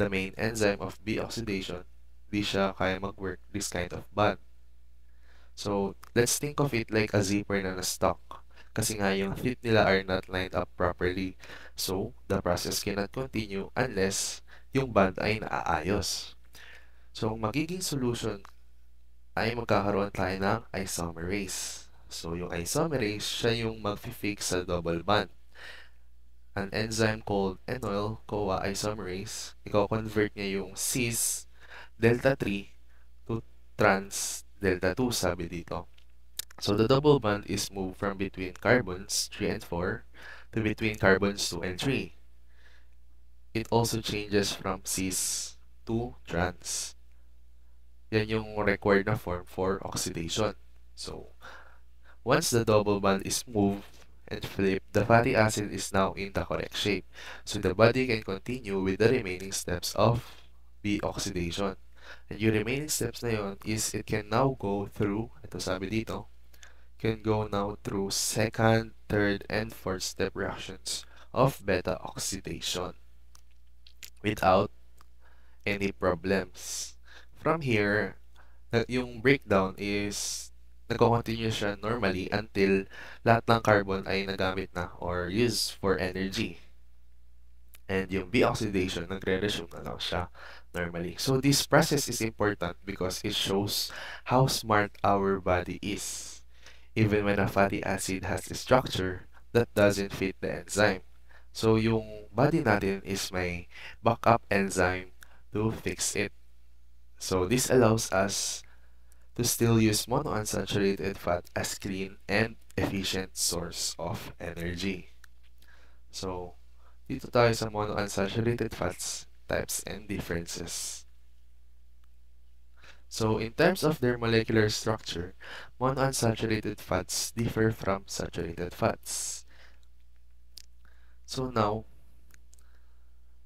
The main enzyme of B-oxidation, di siya kaya mag-work this kind of bond. So, let's think of it like a zipper na na-stuck. Kasi nga yung teeth nila are not lined up properly. So, the process cannot continue unless yung band ay naaayos. So, ang magiging solution ay magkakaroon tayo ng isomerase. So, yung isomerase, siya yung mag-fix sa double bond. An enzyme called enol-CoA isomerase, i-convert niya yung cis delta 3 to trans delta 2, sabi dito. So, the double bond is moved from between carbons 3 and 4 to between carbons 2 and 3. It also changes from cis to trans. Yan yung required na form for oxidation. So, once the double bond is moved and flipped, the fatty acid is now in the correct shape. So, the body can continue with the remaining steps of the oxidation. And yung remaining steps na yun is it can now go through, ito sabi dito, can go now through second, third, and fourth step reactions of beta oxidation without any problems. From here, yung breakdown is nagko-continue siya normally until lahat ng carbon ay nagamit na or used for energy. And yung B-oxidation, nagre-resume na lang siya normally. So, this process is important because it shows how smart our body is. Even when a fatty acid has a structure that doesn't fit the enzyme. So, yung body natin is may backup enzyme to fix it. So, this allows us to still use monounsaturated fat as clean and efficient source of energy. So, dito tayo sa monounsaturated fats types and differences. So, in terms of their molecular structure, monounsaturated fats differ from saturated fats. So now,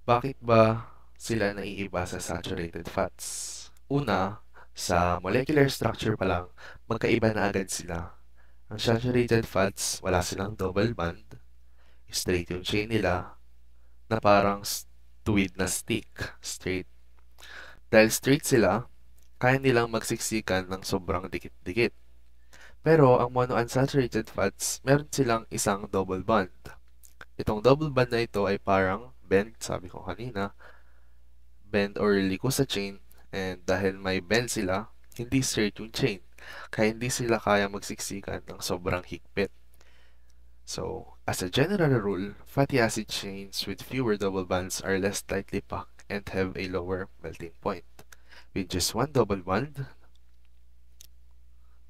bakit ba sila naiiba sa saturated fats? Una, sa molecular structure pa lang, magkaiba na agad sila. Ang saturated fats, wala silang double bond. Straight yung chain nila, na parang tuwid na stick. Straight. Dahil straight sila, kaya nilang magsiksikan ng sobrang dikit-dikit. Pero ang monounsaturated fats, meron silang isang double bond. Itong double bond na ito ay parang bend, sabi ko kanina, bend or liko sa chain, and dahil may bend sila, hindi straight yung chain. Kaya hindi sila kaya magsiksikan ng sobrang higpit. So, as a general rule, fatty acid chains with fewer double bonds are less tightly packed and have a lower melting point. With just one double bond,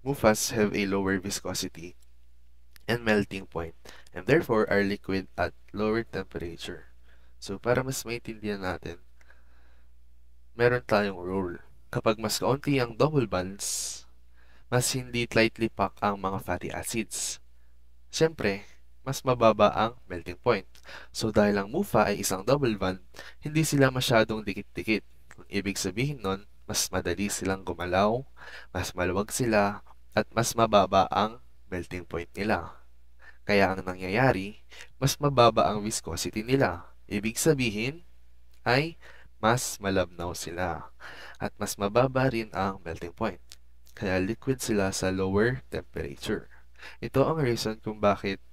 MUFAs have a lower viscosity and melting point, and therefore are liquid at lower temperature. So, para mas maintindihan natin, meron tayong rule. Kapag mas kaunti ang double bonds, mas hindi tightly packed ang mga fatty acids. Siyempre, mas mababa ang melting point. So, dahil ang MUFA ay isang double bond, hindi sila masyadong dikit-dikit. Ibig sabihin nun, mas madali silang gumalaw, mas maluwag sila, at mas mababa ang melting point nila. Kaya ang nangyayari, mas mababa ang viscosity nila. Ibig sabihin ay mas malabnaw sila. At mas mababa rin ang melting point. Kaya liquid sila sa lower temperature. Ito ang reason kung bakit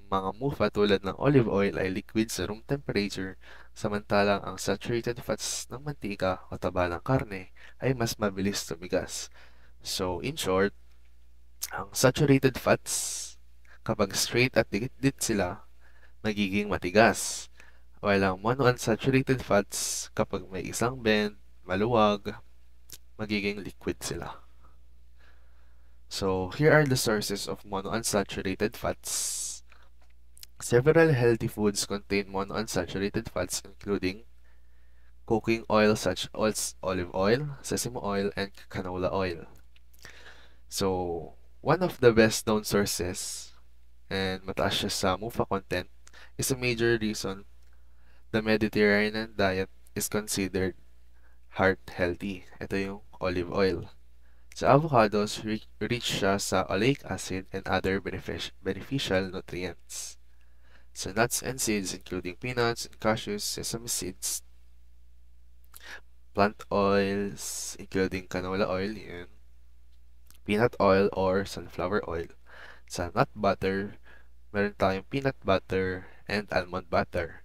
mga MUFA tulad ng olive oil ay liquid sa room temperature, samantalang ang saturated fats ng mantika o taba ng karne ay mas mabilis tumigas. So, in short, ang saturated fats, kapag straight at dikit-dikit sila, magiging matigas. While ang monounsaturated fats, kapag may isang bend, maluwag, magiging liquid sila. So, here are the sources of monounsaturated fats. Several healthy foods contain monounsaturated fats including cooking oil such as olive oil, sesame oil, and canola oil. So, one of the best known sources and mataas siya sa MUFA content is a major reason the Mediterranean diet is considered heart healthy. Ito yung olive oil. Sa avocados, rich siya sa oleic acid and other beneficial nutrients. Sa nuts and seeds, including peanuts and cashews, sesame seeds, plant oils, including canola oil, yun, peanut oil or sunflower oil. Sa nut butter, meron tayong peanut butter and almond butter.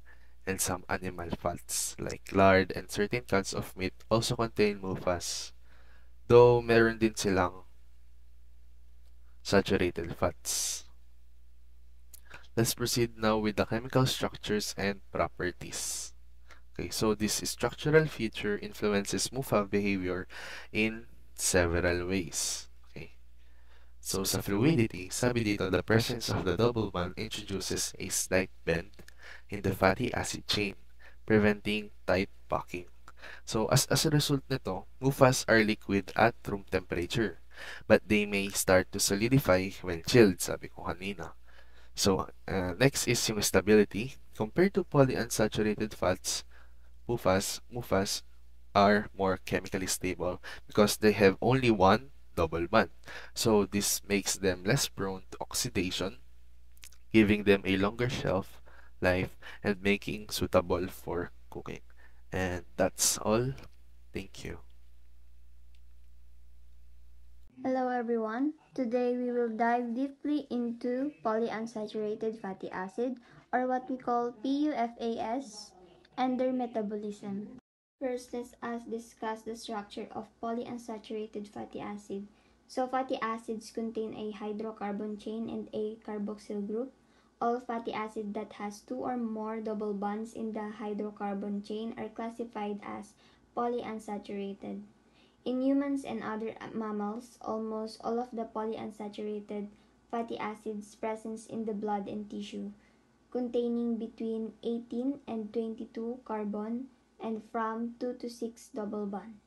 And some animal fats like lard and certain cuts of meat also contain MUFAs, though meron din silang saturated fats. Let's proceed now with the chemical structures and properties. Okay, so this structural feature influences MUFA behavior in several ways. Okay, so sa fluidity, sabi dito, the presence of the double bond introduces a slight bend in the fatty acid chain, preventing tight packing. So as a result nito, MUFAs are liquid at room temperature, but they may start to solidify when chilled, sabi ko kanina. So next is yung stability. Compared to polyunsaturated fats, MUFAs are more chemically stable because they have only one double bond. So this makes them less prone to oxidation, giving them a longer shelf life and making suitable for cooking. And that's all. Thank you. Hello everyone. Today we will dive deeply into polyunsaturated fatty acid, or what we call PUFAS, and their metabolism. First, let us discuss the structure of polyunsaturated fatty acid. So fatty acids contain a hydrocarbon chain and a carboxyl group. All fatty acid that has two or more double bonds in the hydrocarbon chain are classified as polyunsaturated. In humans and other mammals, almost all of the polyunsaturated fatty acids present in the blood and tissue, containing between 18 and 22 carbon and from 2 to 6 double bond.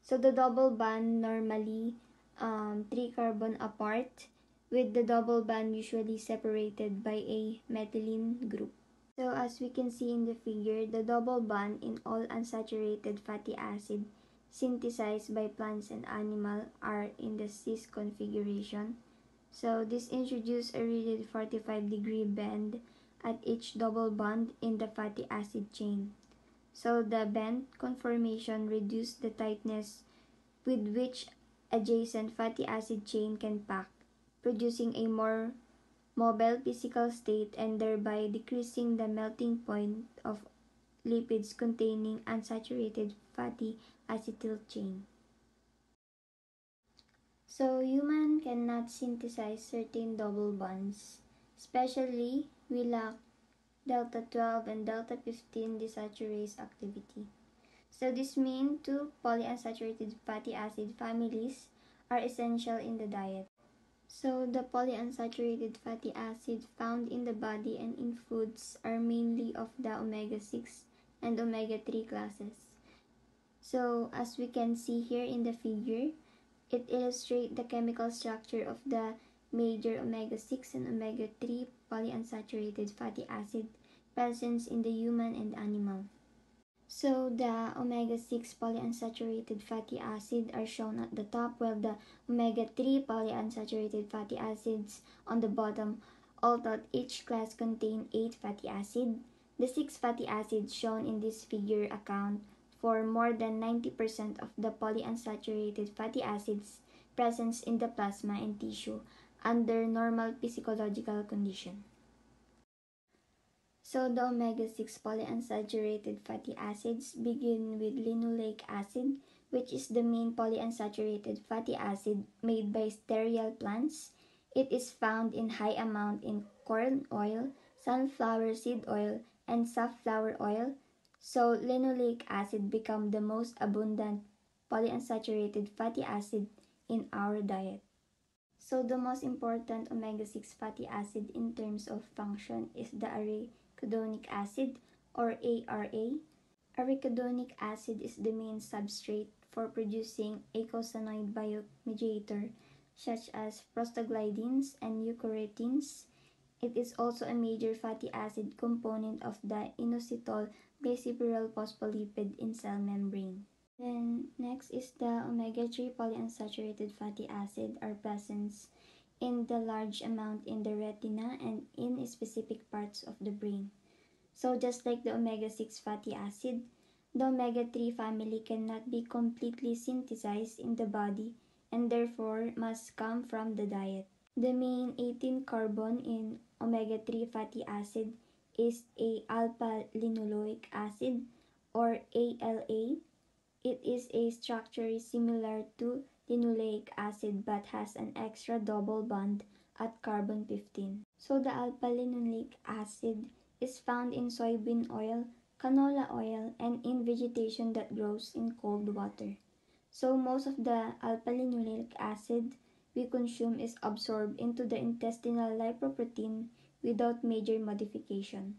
So the double bond normally 3 carbon apart, with the double bond usually separated by a methylene group. So as we can see in the figure, the double bond in all unsaturated fatty acid synthesized by plants and animals are in the cis configuration. So this introduces a rigid 45-degree bend at each double bond in the fatty acid chain. So the bend conformation reduces the tightness with which adjacent fatty acid chain can pack, producing a more mobile physical state and thereby decreasing the melting point of lipids containing unsaturated fatty acetyl chain. So human cannot synthesize certain double bonds, especially we lack delta 12 and delta 15 desaturase activity. So this means two polyunsaturated fatty acid families are essential in the diet. So the polyunsaturated fatty acids found in the body and in foods are mainly of the omega-6 and omega-3 classes. So as we can see here in the figure, it illustrates the chemical structure of the major omega-6 and omega-3 polyunsaturated fatty acid present in the human and animal. So the omega-6 polyunsaturated fatty acid are shown at the top, while the omega-3 polyunsaturated fatty acids on the bottom. Although each class contain 8 fatty acids, the 6 fatty acids shown in this figure account for more than 90% of the polyunsaturated fatty acids present in the plasma and tissue under normal physiological condition. So the omega-6 polyunsaturated fatty acids begin with linoleic acid, which is the main polyunsaturated fatty acid made by sterile plants. It is found in high amount in corn oil, sunflower seed oil, and safflower oil. So linoleic acid become the most abundant polyunsaturated fatty acid in our diet. So the most important omega-6 fatty acid in terms of function is the arachidonic acid, or ARA. Arachidonic acid is the main substrate for producing eicosanoid biomediator such as prostaglandins and eukaryotins. It is also a major fatty acid component of the inositol glycerol phospholipid in cell membrane. Then next is the omega-3 polyunsaturated fatty acid are present in the large amount in the retina and in specific parts of the brain. So just like the omega-6 fatty acid, the omega-3 family cannot be completely synthesized in the body and therefore must come from the diet. The main 18 carbon in omega-3 fatty acid is a alpha-linoleic acid or ALA. It is a structure similar to linoleic acid but has an extra double bond at carbon 15. So the alpha-linoleic acid is found in soybean oil, canola oil, and in vegetation that grows in cold water. So most of the alpha-linoleic acid we consume is absorbed into the intestinal lipoprotein without major modification.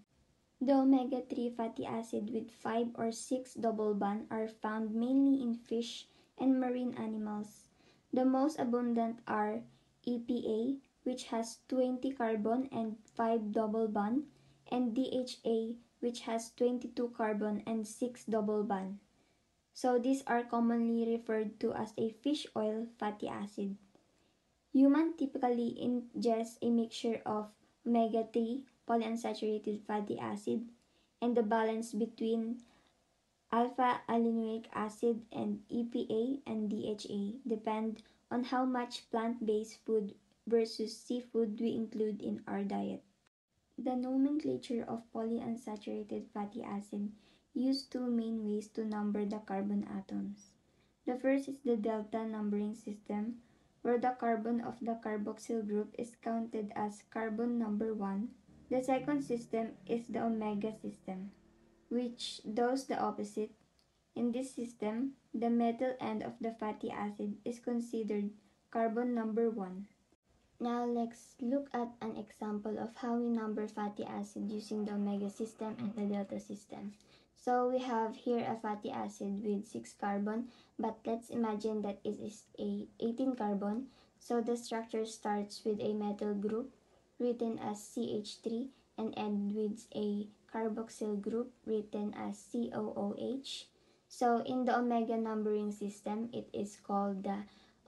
The omega-3 fatty acid with 5 or 6 double bond are found mainly in fish and marine animals. The most abundant are EPA, which has 20 carbon and 5 double bond, and DHA, which has 22 carbon and 6 double bond. So these are commonly referred to as a fish oil fatty acid. Humans typically ingest a mixture of omega-3 polyunsaturated fatty acid, and the balance between alpha-linoleic acid and EPA and DHA depend on how much plant-based food versus seafood we include in our diet. The nomenclature of polyunsaturated fatty acid use two main ways to number the carbon atoms. The first is the delta numbering system, where the carbon of the carboxyl group is counted as carbon number 1. The second system is the omega system, which does the opposite. In this system, the metal end of the fatty acid is considered carbon number 1. Now let's look at an example of how we number fatty acid using the omega system and the delta system. So we have here a fatty acid with 6 carbon, but let's imagine that it is a 18 carbon. So the structure starts with a metal group written as CH3 and ends with a carboxyl group written as COOH. So in the omega numbering system, it is called the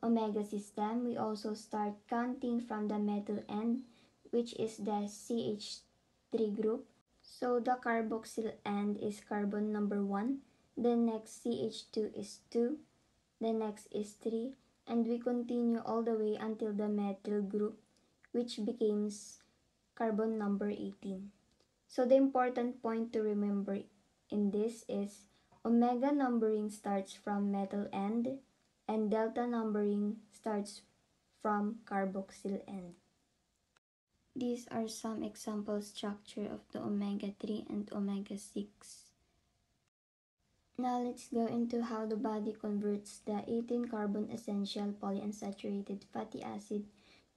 omega system. We also start counting from the metal end, which is the CH3 group. So the carboxyl end is carbon number 1, the next CH2 is 2, the next is 3, and we continue all the way until the metal group, which becomes carbon number 18. So the important point to remember in this is omega numbering starts from metal end and delta numbering starts from carboxyl end. These are some example structure of the omega-3 and omega-6. Now let's go into how the body converts the 18 carbon essential polyunsaturated fatty acid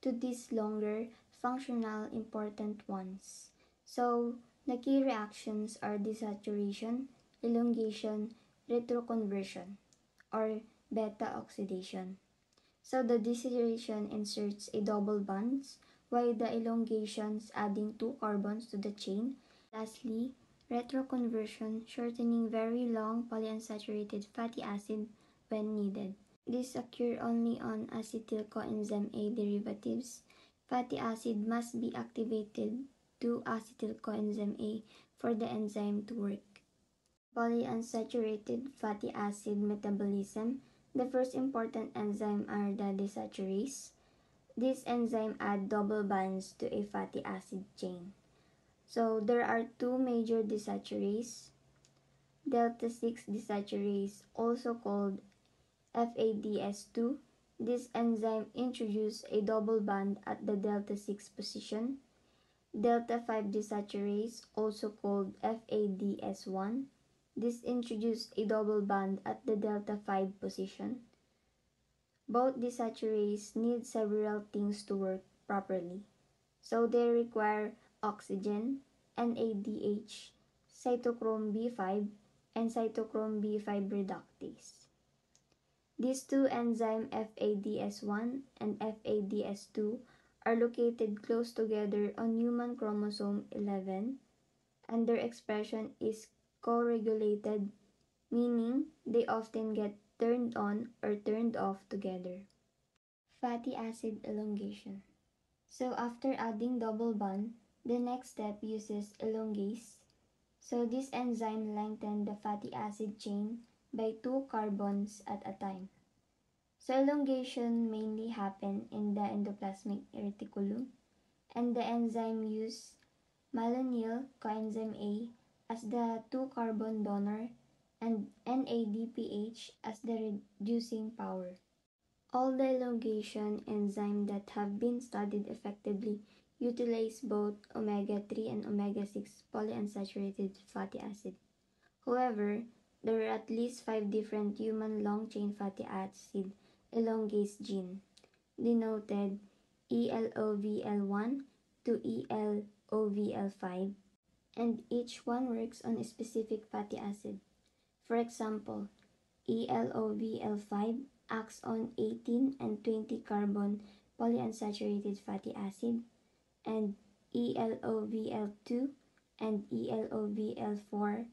to these longer, functional, important ones. So the key reactions are desaturation, elongation, retroconversion, or beta oxidation. So the desaturation inserts a double bonds, while the elongations adding 2 carbons to the chain. Lastly, retroconversion shortening very long polyunsaturated fatty acid when needed. This occurs only on acetyl coenzyme A derivatives. Fatty acid must be activated to acetyl coenzyme A for the enzyme to work. Polyunsaturated fatty acid metabolism. The first important enzyme are the desaturase. This enzyme add double bonds to a fatty acid chain. So there are two major desaturases. Delta 6 desaturase, also called FADS2. This enzyme introduces a double bond at the delta 6 position. Delta 5 desaturase, also called FADS1. This introduces a double bond at the delta 5 position. Both desaturases need several things to work properly. So they require oxygen, NADH, cytochrome B5, and cytochrome B5 reductase. These two enzymes FADS1 and FADS2 are located close together on human chromosome 11, and their expression is co-regulated, meaning they often get turned on or turned off together. Fatty acid elongation. So after adding double bond, the next step uses elongase. So this enzyme lengthens the fatty acid chain by 2 carbons at a time. So elongation mainly happen in the endoplasmic reticulum, and the enzyme use malonyl coenzyme A as the 2-carbon donor and NADPH as the reducing power. All the elongation enzymes that have been studied effectively utilize both omega-3 and omega-6 polyunsaturated fatty acid. However, there are at least 5 different human long-chain fatty acid elongase genes, denoted ELOVL1 to ELOVL5, and each one works on a specific fatty acid. For example, ELOVL5 acts on 18 and 20 carbon polyunsaturated fatty acid, and ELOVL2 and ELOVL4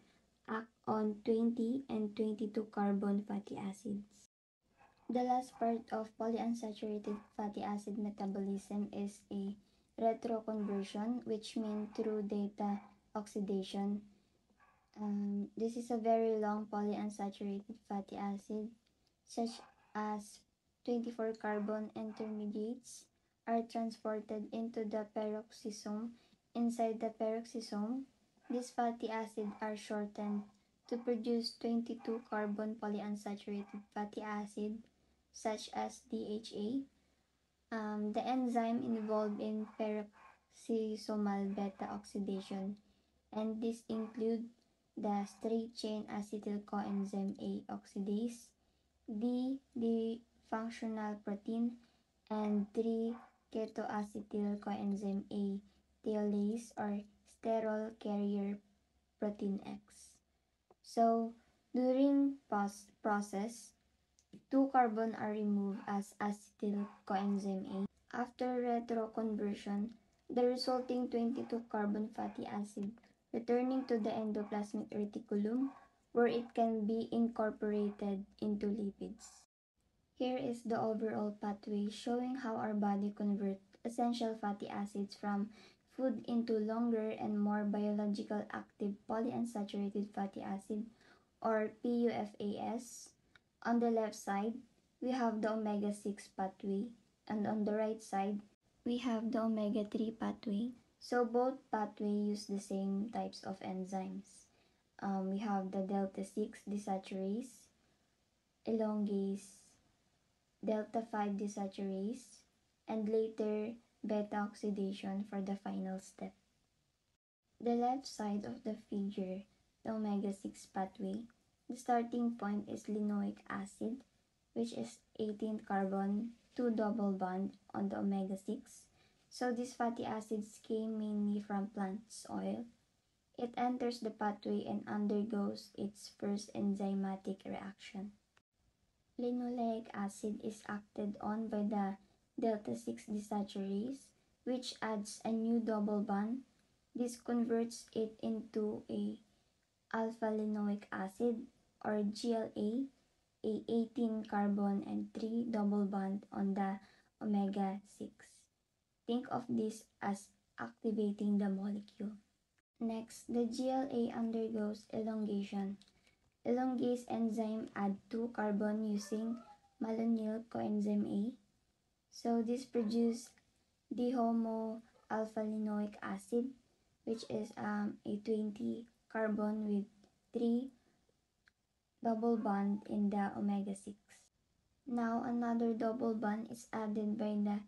act on 20 and 22 carbon fatty acids. The last part of polyunsaturated fatty acid metabolism is a retroconversion, which means through beta oxidation. This is a very long polyunsaturated fatty acid, such as 24 carbon intermediates are transported into the peroxisome. Inside the peroxisome, these fatty acids are shortened to produce 22 carbon polyunsaturated fatty acid, such as DHA. The enzyme involved in peroxisomal beta oxidation, and this include the straight-chain acetyl coenzyme A oxidase, the functional protein, and 3-ketoacetyl coenzyme A thiolase or sterol carrier protein X. So, during process, 2 carbon are removed as acetyl coenzyme A. After retroconversion, the resulting 22 carbon fatty acid returning to the endoplasmic reticulum, where it can be incorporated into lipids. Here is the overall pathway showing how our body converts essential fatty acids from food into longer and more biological active polyunsaturated fatty acid, or PUFAS. On the left side, we have the omega-6 pathway, and on the right side, we have the omega-3 pathway. So both pathways use the same types of enzymes. We have the delta-6 desaturase, elongase, delta-5 desaturase, and later beta oxidation for the final step. The left side of the figure, the omega-6 pathway, the starting point is linoleic acid, which is 18 carbon, 2 double bond on the omega-6. So these fatty acids came mainly from plants' oil. It enters the pathway and undergoes its first enzymatic reaction. Linoleic acid is acted on by the delta-6 desaturase, which adds a new double bond. This converts it into a alpha-linoleic acid, or GLA, a 18 carbon and 3 double bond on the omega-6. Think of this as activating the molecule. Next, the GLA undergoes elongation. Elongase enzyme add 2 carbon using malonyl coenzyme A. So this produces dihomo-alpha-linoleic acid, which is a 20 carbon with 3 double bond in the omega-6. Now another double bond is added by the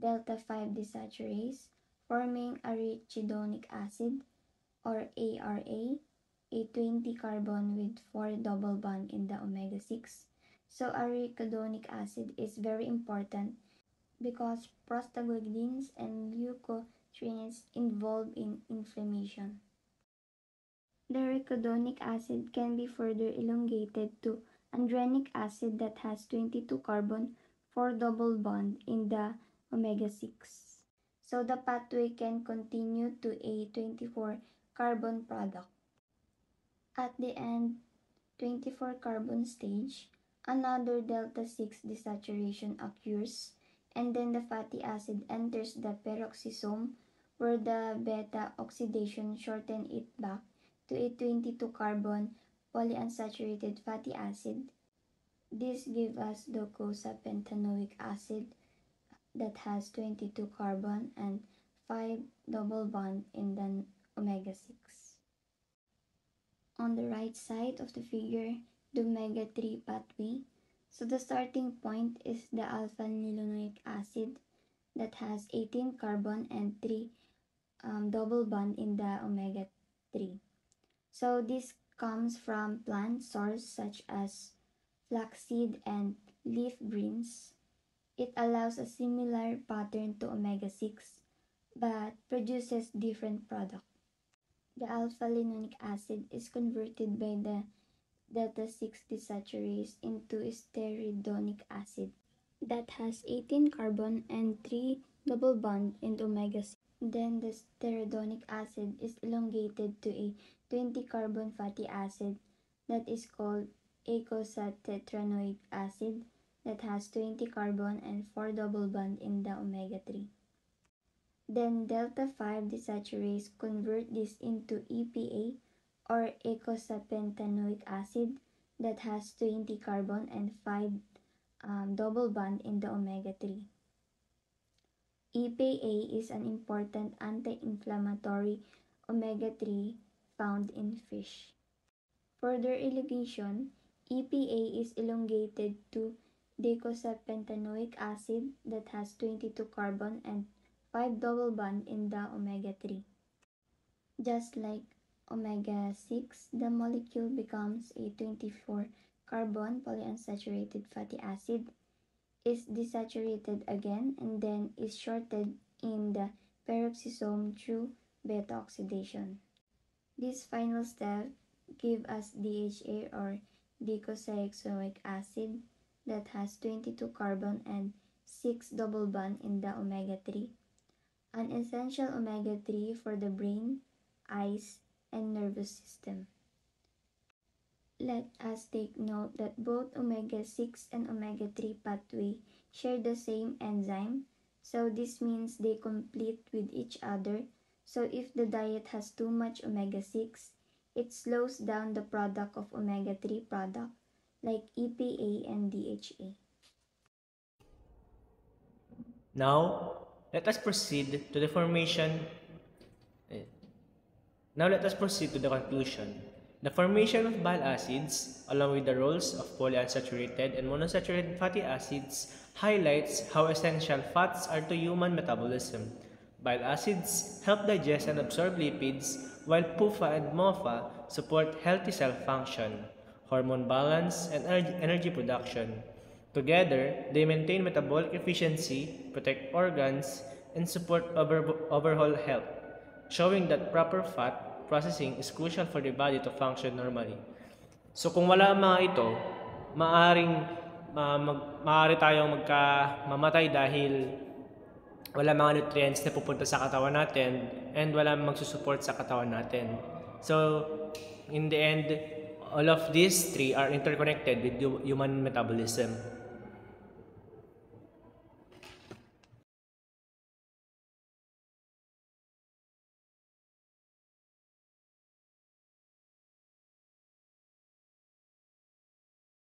delta-5 desaturase, forming arachidonic acid, or ARA, a 20 carbon with 4 double bond in the omega-6. So arachidonic acid is very important because prostaglandins and leukotrienes involved in inflammation. The arachidonic acid can be further elongated to andrenic acid that has 22 carbon, 4 double bond in the omega-6. So the pathway can continue to a 24 carbon product. At the end 24 carbon stage, another delta-6 desaturation occurs, and then the fatty acid enters the peroxisome, where the beta oxidation shortens it back to a 22 carbon polyunsaturated fatty acid. This gives us docosapentaenoic acid that has 22 carbon and 5 double bond in the omega-6. On the right side of the figure, the omega-3 pathway. So the starting point is the alpha-linoleic acid that has 18 carbon and 3 double bond in the omega-3. So this comes from plant source such as flaxseed and leaf greens. It allows a similar pattern to omega-6 but produces different product. The alpha-linoleic acid is converted by the delta-6 desaturase into stearidonic acid that has 18 carbon and 3 double bond in omega-6. Then the stearidonic acid is elongated to a 20 carbon fatty acid that is called eicosapentaenoic acid that has 20 carbon and 4 double bond in the omega-3. Then delta-5 desaturase convert this into EPA or eicosapentaenoic acid that has 20 carbon and 5 double bond in the omega-3. EPA is an important anti-inflammatory omega-3 found in fish. Further elongation, EPA is elongated to docosapentaenoic acid that has 22 carbon and 5 double bond in the omega-3. Just like omega-6, the molecule becomes a 24 carbon polyunsaturated fatty acid, is desaturated again, and then is shorted in the peroxisome through beta oxidation. This final step gives us DHA or docosahexaenoic acid that has 22 carbon and 6 double bond in the omega-3, an essential omega-3 for the brain, eyes, and nervous system. Let us take note that both omega-6 and omega-3 pathway share the same enzyme, so this means they complete with each other. So if the diet has too much omega-6, it slows down the product of omega-3 product like EPA and DHA. Now, let us proceed to the conclusion. The formation of bile acids, along with the roles of polyunsaturated and monounsaturated fatty acids, highlights how essential fats are to human metabolism. Bile acids help digest and absorb lipids, while PUFA and MOFA support healthy cell function, hormone balance, and energy production. Together, they maintain metabolic efficiency, protect organs, and support overall health, showing that proper fat processing is crucial for the body to function normally. So kung wala ang mga ito, maaari tayong mamatay dahil wala mga nutrients na pupunta sa katawan natin and wala magsusupport sa katawan natin. So in the end, all of these three are interconnected with human metabolism.